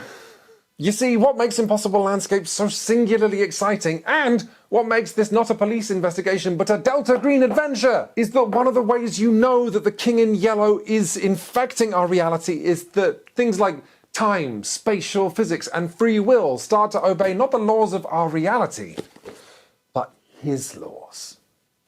You see, what makes Impossible Landscapes so singularly exciting, and what makes this not a police investigation but a Delta Green adventure, is that one of the ways you know that the King in Yellow is infecting our reality is that things like time, spatial physics, and free will start to obey not the laws of our reality, but his laws.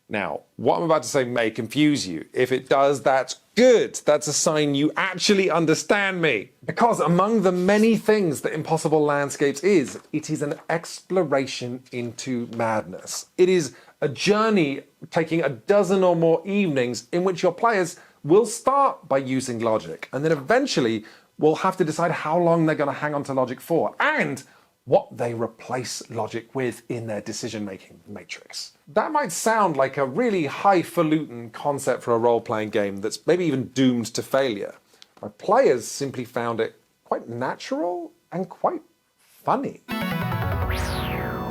Now, what I'm about to say may confuse you. If it does, that's good. That's a sign you actually understand me. Because among the many things that Impossible Landscapes is, it is an exploration into madness. It is a journey taking a dozen or more evenings in which your players will start by using logic, and then eventually will have to decide how long they're going to hang on to logic for, and what they replace logic with in their decision-making matrix. That might sound like a really highfalutin concept for a role-playing game that's maybe even doomed to failure. My players simply found it quite natural and quite funny.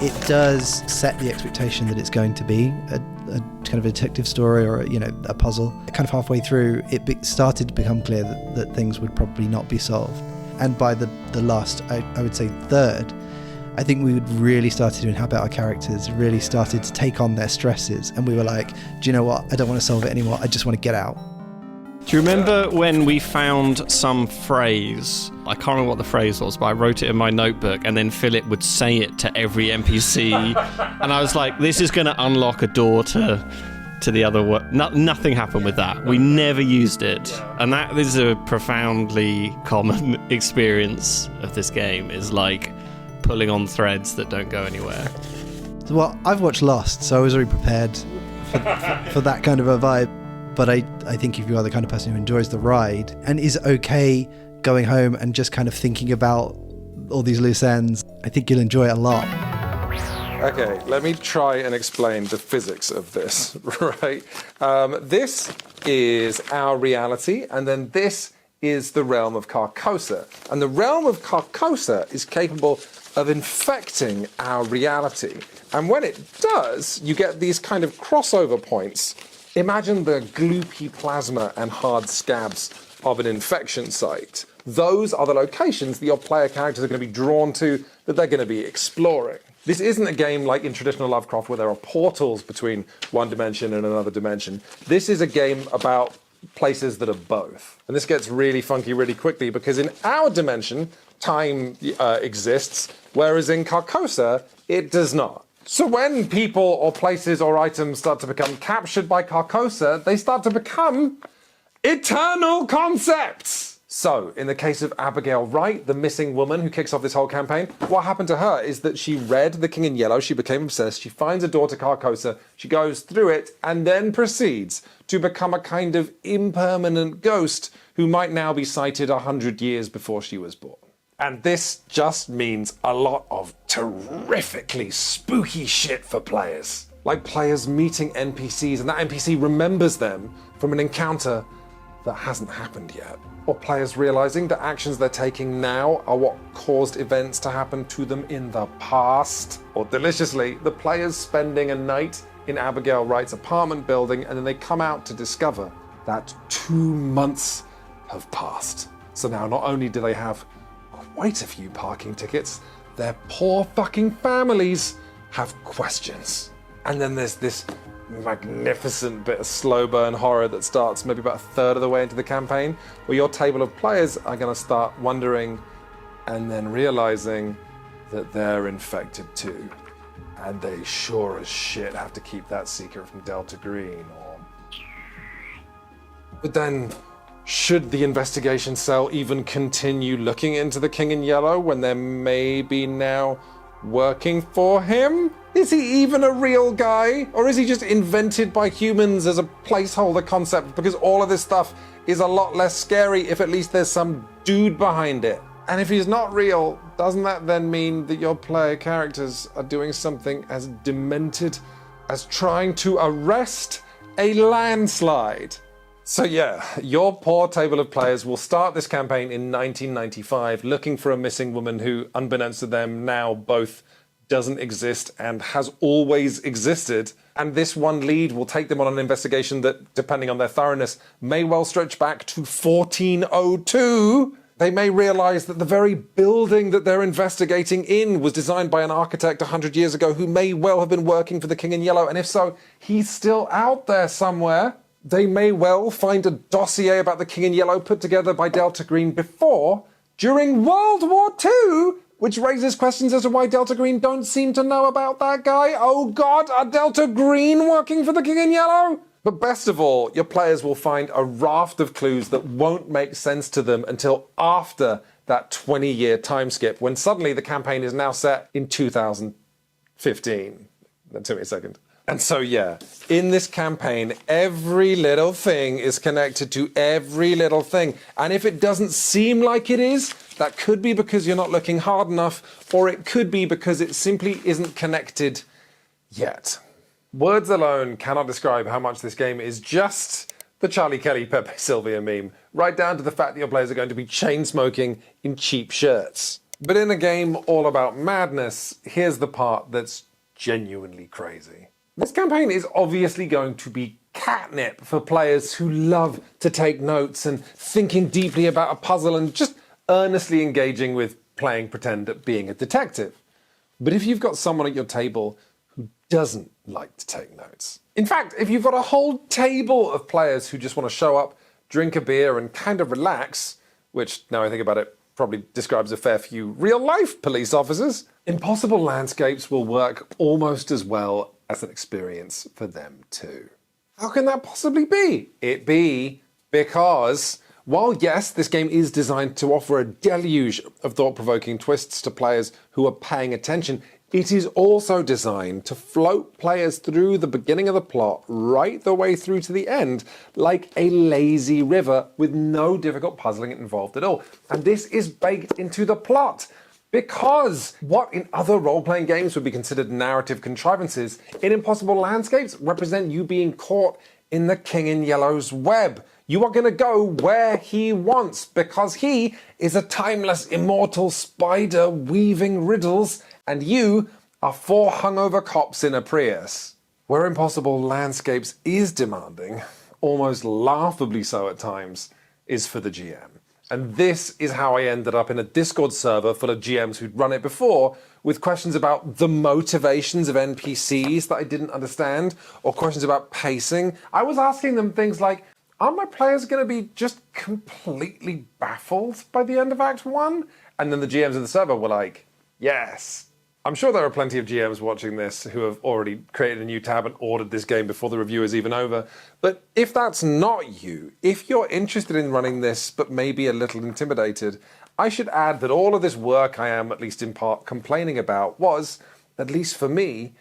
It does set the expectation that it's going to be a kind of a detective story or a puzzle. Kind of halfway through, it started to become clear that things would probably not be solved. And by the last, I would say third, I think we would really started to inhabit our characters, really started to take on their stresses. And we were like, do you know what? I don't want to solve it anymore. I just want to get out. Do you remember when we found some phrase? I can't remember what the phrase was, but I wrote it in my notebook, and then Philip would say it to every NPC. And I was like, this is going to unlock a door to the other world. Nothing happened with that. We never used it. And that is a profoundly common experience of this game, is like pulling on threads that don't go anywhere. Well, I've watched Lost, so I was already prepared for that kind of a vibe. But I think if you are the kind of person who enjoys the ride and is okay going home and just kind of thinking about all these loose ends, I think you'll enjoy it a lot. Okay, let me try and explain the physics of this, right? This is our reality, and then this is the realm of Carcosa. And the realm of Carcosa is capable of infecting our reality. And when it does, you get these kind of crossover points. Imagine the gloopy plasma and hard scabs of an infection site. Those are the locations that your player characters are going to be drawn to, that they're going to be exploring. This isn't a game like in traditional Lovecraft where there are portals between one dimension and another dimension. This is a game about places that are both. And this gets really funky really quickly because in our dimension, time exists, whereas in Carcosa, it does not. So when people or places or items start to become captured by Carcosa, they start to become eternal concepts. So, in the case of Abigail Wright, the missing woman who kicks off this whole campaign, what happened to her is that she read The King in Yellow, she became obsessed, she finds a door to Carcosa, she goes through it, and then proceeds to become a kind of impermanent ghost who might now be sighted 100 years before she was born. And this just means a lot of terrifically spooky shit for players. Like players meeting NPCs and that NPC remembers them from an encounter that hasn't happened yet. Or players realizing the actions they're taking now are what caused events to happen to them in the past. Or deliciously, the players spending a night in Abigail Wright's apartment building and then they come out to discover that 2 months have passed. So now not only do they have quite a few parking tickets, their poor fucking families have questions. And then there's this magnificent bit of slow burn horror that starts maybe about a third of the way into the campaign, where your table of players are going to start wondering and then realizing that they're infected too. And they sure as shit have to keep that secret from Delta Green. But then, should the investigation cell even continue looking into the King in Yellow when they're maybe now working for him? Is he even a real guy? Or is he just invented by humans as a placeholder concept because all of this stuff is a lot less scary if at least there's some dude behind it? And if he's not real, doesn't that then mean that your player characters are doing something as demented as trying to arrest a landslide? So yeah, your poor table of players will start this campaign in 1995 looking for a missing woman who, unbeknownst to them, now both doesn't exist and has always existed. And this one lead will take them on an investigation that, depending on their thoroughness, may well stretch back to 1402. They may realize that the very building that they're investigating in was designed by an architect 100 years ago who may well have been working for the King in Yellow, and if so, he's still out there somewhere. They may well find a dossier about the King in Yellow put together by Delta Green during World War II, which raises questions as to why Delta Green don't seem to know about that guy. Oh God, are Delta Green working for the King in Yellow? But best of all, your players will find a raft of clues that won't make sense to them until after that 20-year time skip, when suddenly the campaign is now set in 2015. That took me a second. And so, yeah, in this campaign, every little thing is connected to every little thing. And if it doesn't seem like it is, that could be because you're not looking hard enough, or it could be because it simply isn't connected yet. Words alone cannot describe how much this game is just the Charlie Kelly Pepe Sylvia meme, right down to the fact that your players are going to be chain-smoking in cheap shirts. But in a game all about madness, here's the part that's genuinely crazy. This campaign is obviously going to be catnip for players who love to take notes and thinking deeply about a puzzle and just earnestly engaging with playing pretend at being a detective. But if you've got someone at your table who doesn't like to take notes, in fact, if you've got a whole table of players who just want to show up, drink a beer and kind of relax, which, now I think about it, probably describes a fair few real-life police officers, Impossible Landscapes will work almost as well as an experience for them too. How can that possibly be? It be because, while yes, this game is designed to offer a deluge of thought-provoking twists to players who are paying attention, it is also designed to float players through the beginning of the plot right the way through to the end, like a lazy river with no difficult puzzling involved at all. And this is baked into the plot. Because what in other role-playing games would be considered narrative contrivances, in Impossible Landscapes represent you being caught in the King in Yellow's web. You are going to go where he wants, because he is a timeless, immortal spider weaving riddles, and you are four hungover cops in a Prius. Where Impossible Landscapes is demanding, almost laughably so at times, is for the GM. And this is how I ended up in a Discord server full of GMs who'd run it before, with questions about the motivations of NPCs that I didn't understand, or questions about pacing. I was asking them things like, are my players going to be just completely baffled by the end of Act 1? And then the GMs of the server were like, yes. I'm sure there are plenty of GMs watching this who have already created a new tab and ordered this game before the review is even over. But if that's not you, if you're interested in running this but maybe a little intimidated, I should add that all of this work I am, at least in part, complaining about was, at least for me,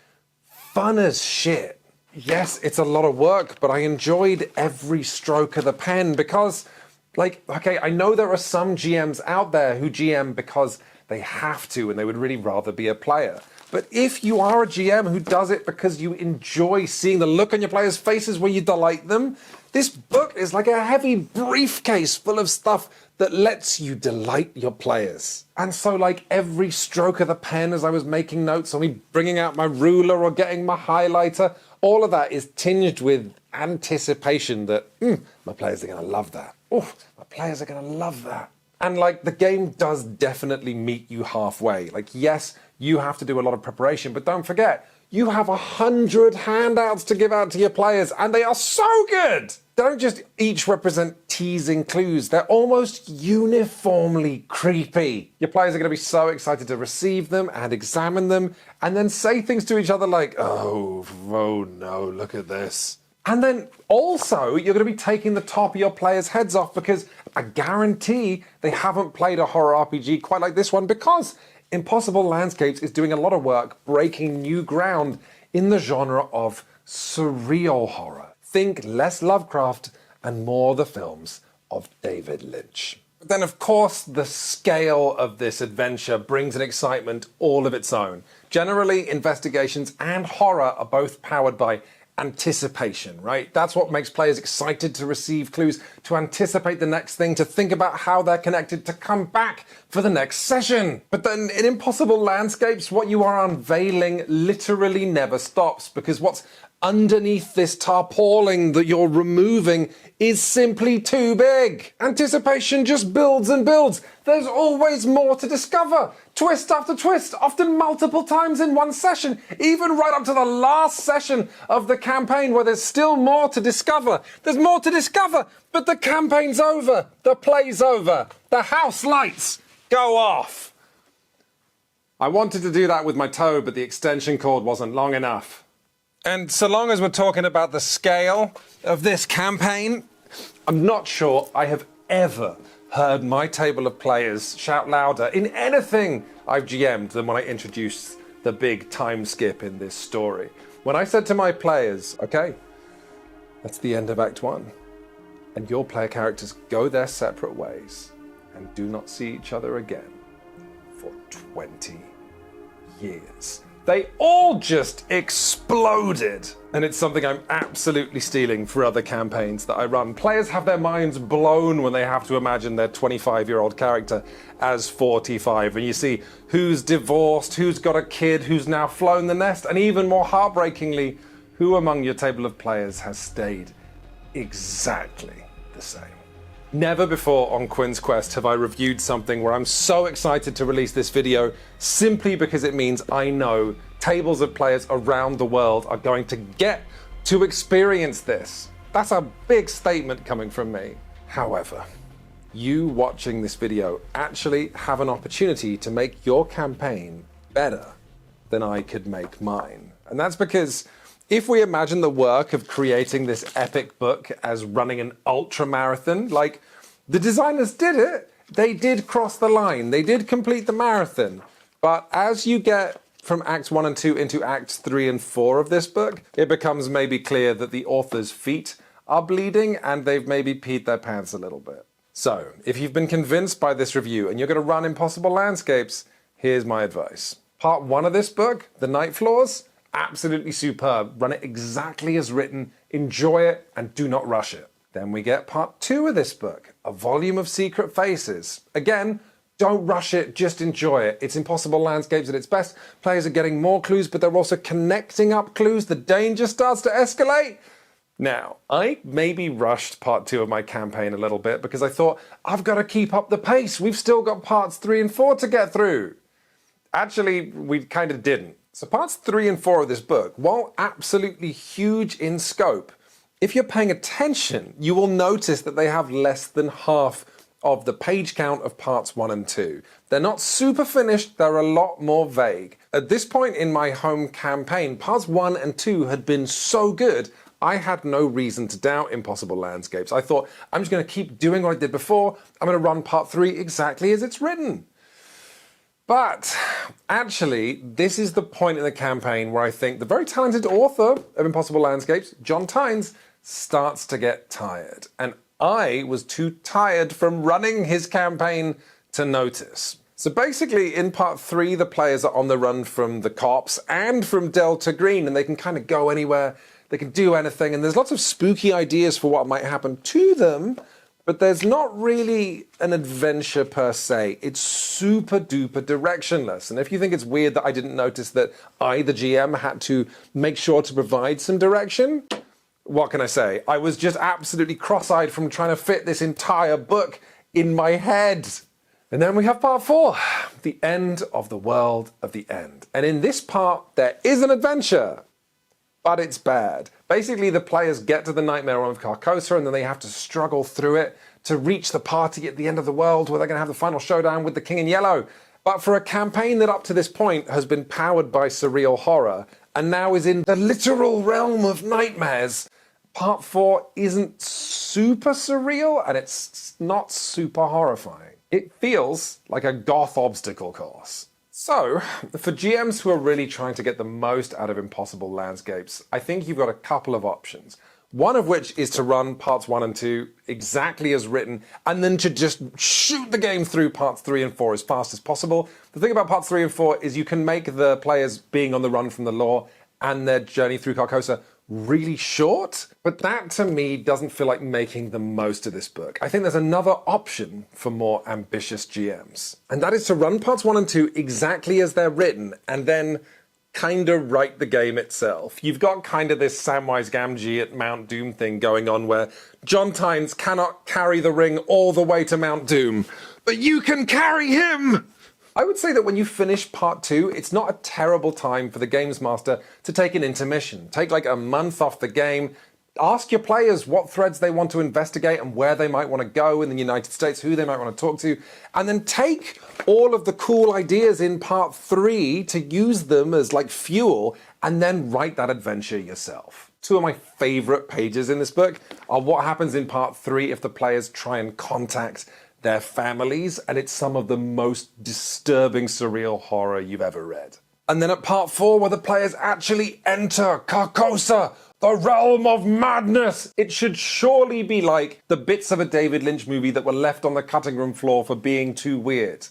fun as shit. Yes, it's a lot of work, but I enjoyed every stroke of the pen because, okay, I know there are some GMs out there who GM because they have to and they would really rather be a player. But if you are a GM who does it because you enjoy seeing the look on your players' faces when you delight them, this book is like a heavy briefcase full of stuff that lets you delight your players. And so every stroke of the pen as I was making notes, or me bringing out my ruler or getting my highlighter, all of that is tinged with anticipation that my players are going to love that. Oh, my players are going to love that. And the game does definitely meet you halfway. Yes, you have to do a lot of preparation, but don't forget, you have 100 handouts to give out to your players, and they are so good! They don't just each represent teasing clues, they're almost uniformly creepy. Your players are going to be so excited to receive them and examine them, and then say things to each other like, oh no, look at this. And then also, you're going to be taking the top of your players' heads off because I guarantee they haven't played a horror RPG quite like this one, because Impossible Landscapes is doing a lot of work breaking new ground in the genre of surreal horror. Think less Lovecraft and more the films of David Lynch. But then, of course, the scale of this adventure brings an excitement all of its own. Generally, investigations and horror are both powered by anticipation, right? That's what makes players excited to receive clues, to anticipate the next thing, to think about how they're connected, to come back for the next session. But then in Impossible Landscapes, what you are unveiling literally never stops, because what's underneath this tarpaulin that you're removing is simply too big. Anticipation just builds and builds. There's always more to discover. Twist after twist, often multiple times in one session, even right up to the last session of the campaign where there's still more to discover. There's more to discover, but the campaign's over. The play's over. The house lights go off. I wanted to do that with my toe, but the extension cord wasn't long enough. And so long as we're talking about the scale of this campaign, I'm not sure I have ever heard my table of players shout louder in anything I've GM'd than when I introduced the big time skip in this story. When I said to my players, okay, that's the end of Act 1, and your player characters go their separate ways and do not see each other again for 20 years. They all just exploded. And it's something I'm absolutely stealing for other campaigns that I run. Players have their minds blown when they have to imagine their 25-year-old character as 45. And you see who's divorced, who's got a kid, who's now flown the nest, and even more heartbreakingly, who among your table of players has stayed exactly the same. Never before on Quinns Quest have I reviewed something where I'm so excited to release this video simply because it means I know tables of players around the world are going to get to experience this. That's a big statement coming from me. However, you watching this video actually have an opportunity to make your campaign better than I could make mine. And that's because if we imagine the work of creating this epic book as running an ultra marathon, like the designers did it, they did cross the line, they did complete the marathon. But as you get from Acts 1 and 2 into Acts 3 and 4 of this book, it becomes maybe clear that the author's feet are bleeding and they've maybe peed their pants a little bit. So, if you've been convinced by this review and you're going to run Impossible Landscapes, here's my advice. Part 1 of this book, The Night Floors, absolutely superb. Run it exactly as written, enjoy it, and do not rush it. Then we get Part 2 of this book, A Volume of Secret Faces. Again, don't rush it, just enjoy it. It's Impossible Landscapes at its best. Players are getting more clues, but they're also connecting up clues. The danger starts to escalate. Now, I maybe rushed Part 2 of my campaign a little bit because I thought, I've got to keep up the pace. We've still got Parts 3 and 4 to get through. Actually, we kind of didn't. So Parts 3 and 4 of this book, while absolutely huge in scope, if you're paying attention, you will notice that they have less than half of the page count of Parts 1 and 2. They're not super finished, they're a lot more vague. At this point in my home campaign, Parts 1 and 2 had been so good, I had no reason to doubt Impossible Landscapes. I thought, I'm just going to keep doing what I did before, I'm going to run Part 3 exactly as it's written. But actually, this is the point in the campaign where I think the very talented author of Impossible Landscapes, John Tynes, starts to get tired. And I was too tired from running his campaign to notice. So basically, in Part 3, the players are on the run from the cops and from Delta Green, and they can kind of go anywhere, they can do anything, and there's lots of spooky ideas for what might happen to them, but there's not really an adventure per se. It's super duper directionless. And if you think it's weird that I didn't notice that I, the GM, had to make sure to provide some direction, what can I say? I was just absolutely cross-eyed from trying to fit this entire book in my head. And then we have Part 4, the end of the world of the end. And in this part, there is an adventure, but it's bad. Basically, the players get to the Nightmare Realm of Carcosa, and then they have to struggle through it to reach the party at the end of the world where they're going to have the final showdown with the King in Yellow. But for a campaign that up to this point has been powered by surreal horror, and now is in the literal realm of nightmares, Part 4 isn't super surreal, and it's not super horrifying. It feels like a goth obstacle course. So, for GMs who are really trying to get the most out of Impossible Landscapes, I think you've got a couple of options. One of which is to run Parts 1 and 2 exactly as written, and then to just shoot the game through Parts 3 and 4 as fast as possible. The thing about Parts 3 and 4 is you can make the players being on the run from the law and their journey through Carcosa really short, but that to me doesn't feel like making the most of this book. I think there's another option for more ambitious GMs, and that is to run Parts 1 and 2 exactly as they're written, and then kind of write the game itself. You've got kind of this Samwise Gamgee at Mount Doom thing going on where John Tynes cannot carry the ring all the way to Mount Doom, but you can carry him! I would say that when you finish part 2, it's not a terrible time for the games master to take an intermission. Take like a month off the game, ask your players what threads they want to investigate and where they might want to go in the United States, who they might want to talk to, and then take all of the cool ideas in part 3 to use them as like fuel, and then write that adventure yourself. Two of my favorite pages in this book are what happens in part 3 if the players try and contact their families, and it's some of the most disturbing, surreal horror you've ever read. And then at part 4, where the players actually enter Carcosa, the realm of madness. It should surely be like the bits of a David Lynch movie that were left on the cutting room floor for being too weird.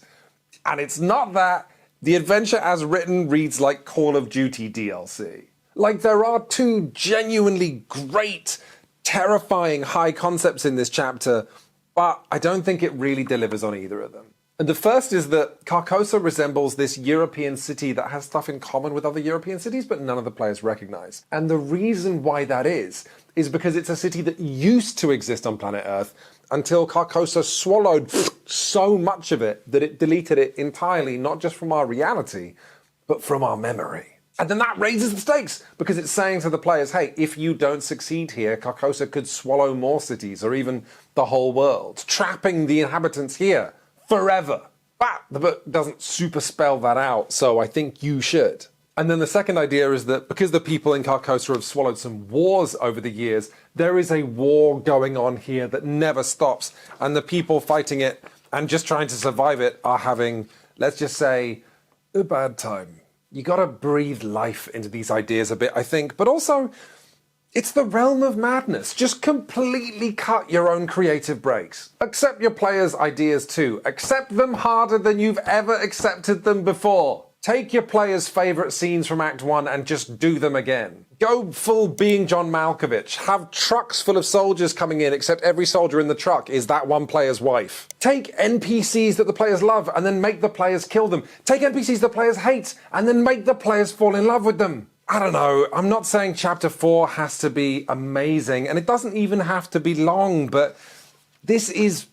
And it's not that. The adventure as written reads like Call of Duty DLC. Like, there are 2 genuinely great, terrifying high concepts in this chapter, but I don't think it really delivers on either of them. And the first is that Carcosa resembles this European city that has stuff in common with other European cities, but none of the players recognize. And the reason why that is because it's a city that used to exist on planet Earth until Carcosa swallowed so much of it that it deleted it entirely, not just from our reality, but from our memory. And then that raises the stakes, because it's saying to the players, hey, if you don't succeed here, Carcosa could swallow more cities, or even the whole world, trapping the inhabitants here forever. But the book doesn't super spell that out, so I think you should. And then the second idea is that because the people in Carcosa have swallowed some wars over the years, there is a war going on here that never stops, and the people fighting it and just trying to survive it are having, let's just say, a bad time. You gotta breathe life into these ideas a bit, I think, but also, it's the realm of madness. Just completely cut your own creative breaks. Accept your players' ideas too. Accept them harder than you've ever accepted them before. Take your players' favourite scenes from Act 1 and just do them again. Go full being John Malkovich. Have trucks full of soldiers coming in, except every soldier in the truck is that one player's wife. Take NPCs that the players love and then make the players kill them. Take NPCs the players hate and then make the players fall in love with them. I don't know, I'm not saying chapter 4 has to be amazing, and it doesn't even have to be long, but this is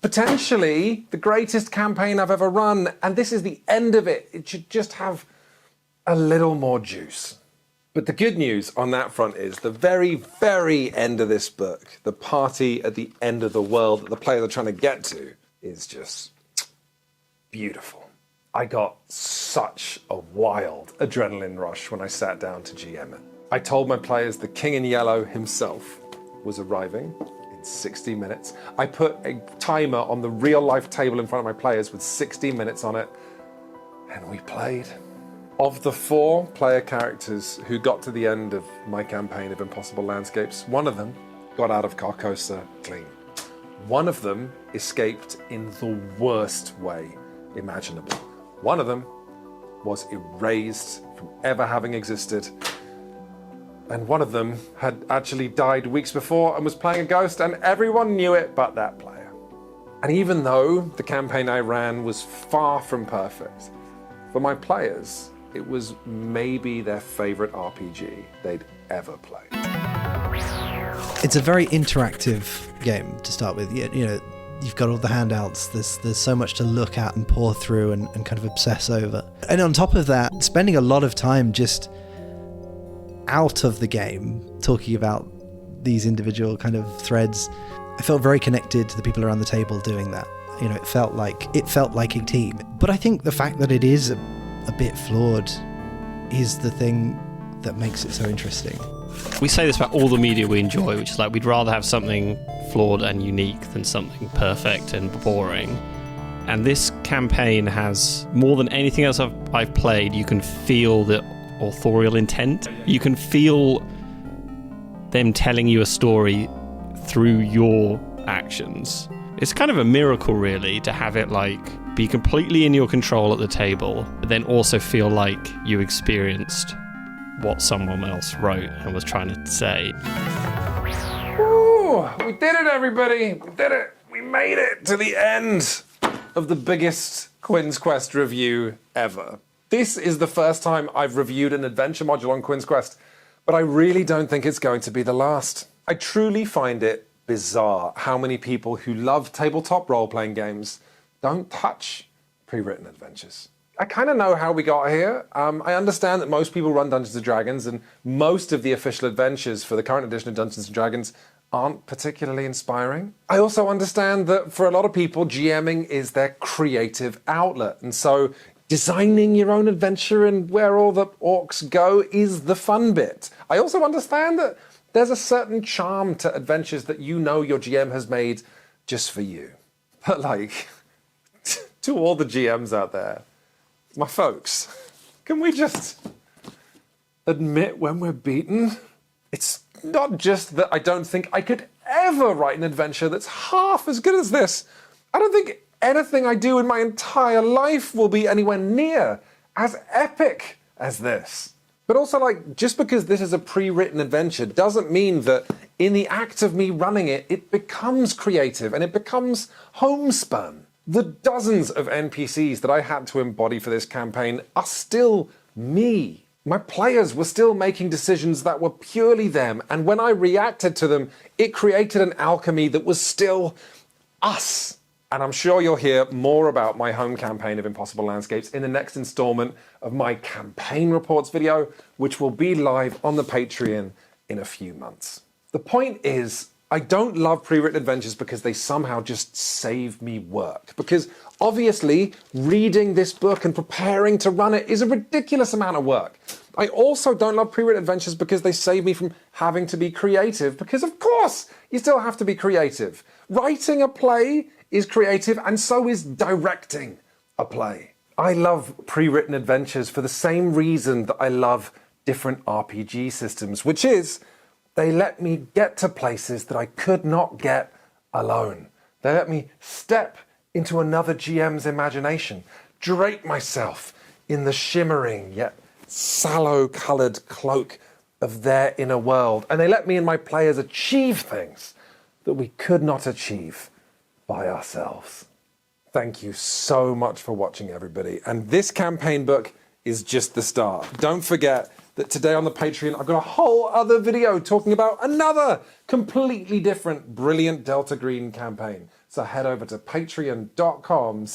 potentially the greatest campaign I've ever run, and this is the end of it. It should just have a little more juice. But the good news on that front is the very, very end of this book, the party at the end of the world that the players are trying to get to, is just beautiful. I got such a wild adrenaline rush when I sat down to GM it. I told my players the King in Yellow himself was arriving in 60 minutes. I put a timer on the real-life table in front of my players with 60 minutes on it, and we played. Of the 4 player characters who got to the end of my campaign of Impossible Landscapes, one of them got out of Carcosa clean. One of them escaped in the worst way imaginable. One of them was erased from ever having existed. And one of them had actually died weeks before and was playing a ghost, and everyone knew it but that player. And even though the campaign I ran was far from perfect, for my players, it was maybe their favorite RPG they'd ever played. It's a very interactive game to start with. You know, you've got all the handouts, there's so much to look at and pore through and kind of obsess over. And on top of that, spending a lot of time just out of the game talking about these individual kind of threads. I felt very connected to the people around the table doing that. You know, it felt like a team. But I think the fact that it is a bit flawed is the thing that makes it so interesting. We say this about all the media we enjoy, which is like we'd rather have something flawed and unique than something perfect and boring. And this campaign has, more than anything else I've played, you can feel the authorial intent. You can feel them telling you a story through your actions. It's kind of a miracle, really, to have it like be completely in your control at the table, but then also feel like you experienced what someone else wrote and was trying to say. Ooh, we did it, everybody! We did it! We made it to the end of the biggest Quinns Quest review ever. This is the first time I've reviewed an adventure module on Quinns Quest, but I really don't think it's going to be the last. I truly find it bizarre how many people who love tabletop role-playing games don't touch pre-written adventures. I kind of know how we got here. I understand that most people run Dungeons & Dragons, and most of the official adventures for the current edition of Dungeons & Dragons aren't particularly inspiring. I also understand that for a lot of people, GMing is their creative outlet, and so designing your own adventure and where all the orcs go is the fun bit. I also understand that there's a certain charm to adventures that you know your GM has made just for you. But like, to all the GMs out there, my folks, can we just admit when we're beaten? It's not just that I don't think I could ever write an adventure that's half as good as this. I don't think anything I do in my entire life will be anywhere near as epic as this. But also, like, just because this is a pre-written adventure doesn't mean that in the act of me running it, it becomes creative and it becomes homespun. The dozens of NPCs that I had to embody for this campaign are still me. My players were still making decisions that were purely them, and when I reacted to them, it created an alchemy that was still us. And I'm sure you'll hear more about my home campaign of Impossible Landscapes in the next installment of my campaign reports video, which will be live on the Patreon in a few months. The point is, I don't love pre-written adventures because they somehow just save me work. Because obviously, reading this book and preparing to run it is a ridiculous amount of work. I also don't love pre-written adventures because they save me from having to be creative, because of course, you still have to be creative. Writing a play is creative, and so is directing a play. I love pre-written adventures for the same reason that I love different RPG systems, which is they let me get to places that I could not get alone. They let me step into another GM's imagination, drape myself in the shimmering yet sallow-coloured cloak of their inner world, and they let me and my players achieve things that we could not achieve by ourselves. Thank you so much for watching, everybody. And this campaign book is just the start. Don't forget that today on the Patreon, I've got a whole other video talking about another completely different, brilliant Delta Green campaign. So head over to patreon.com/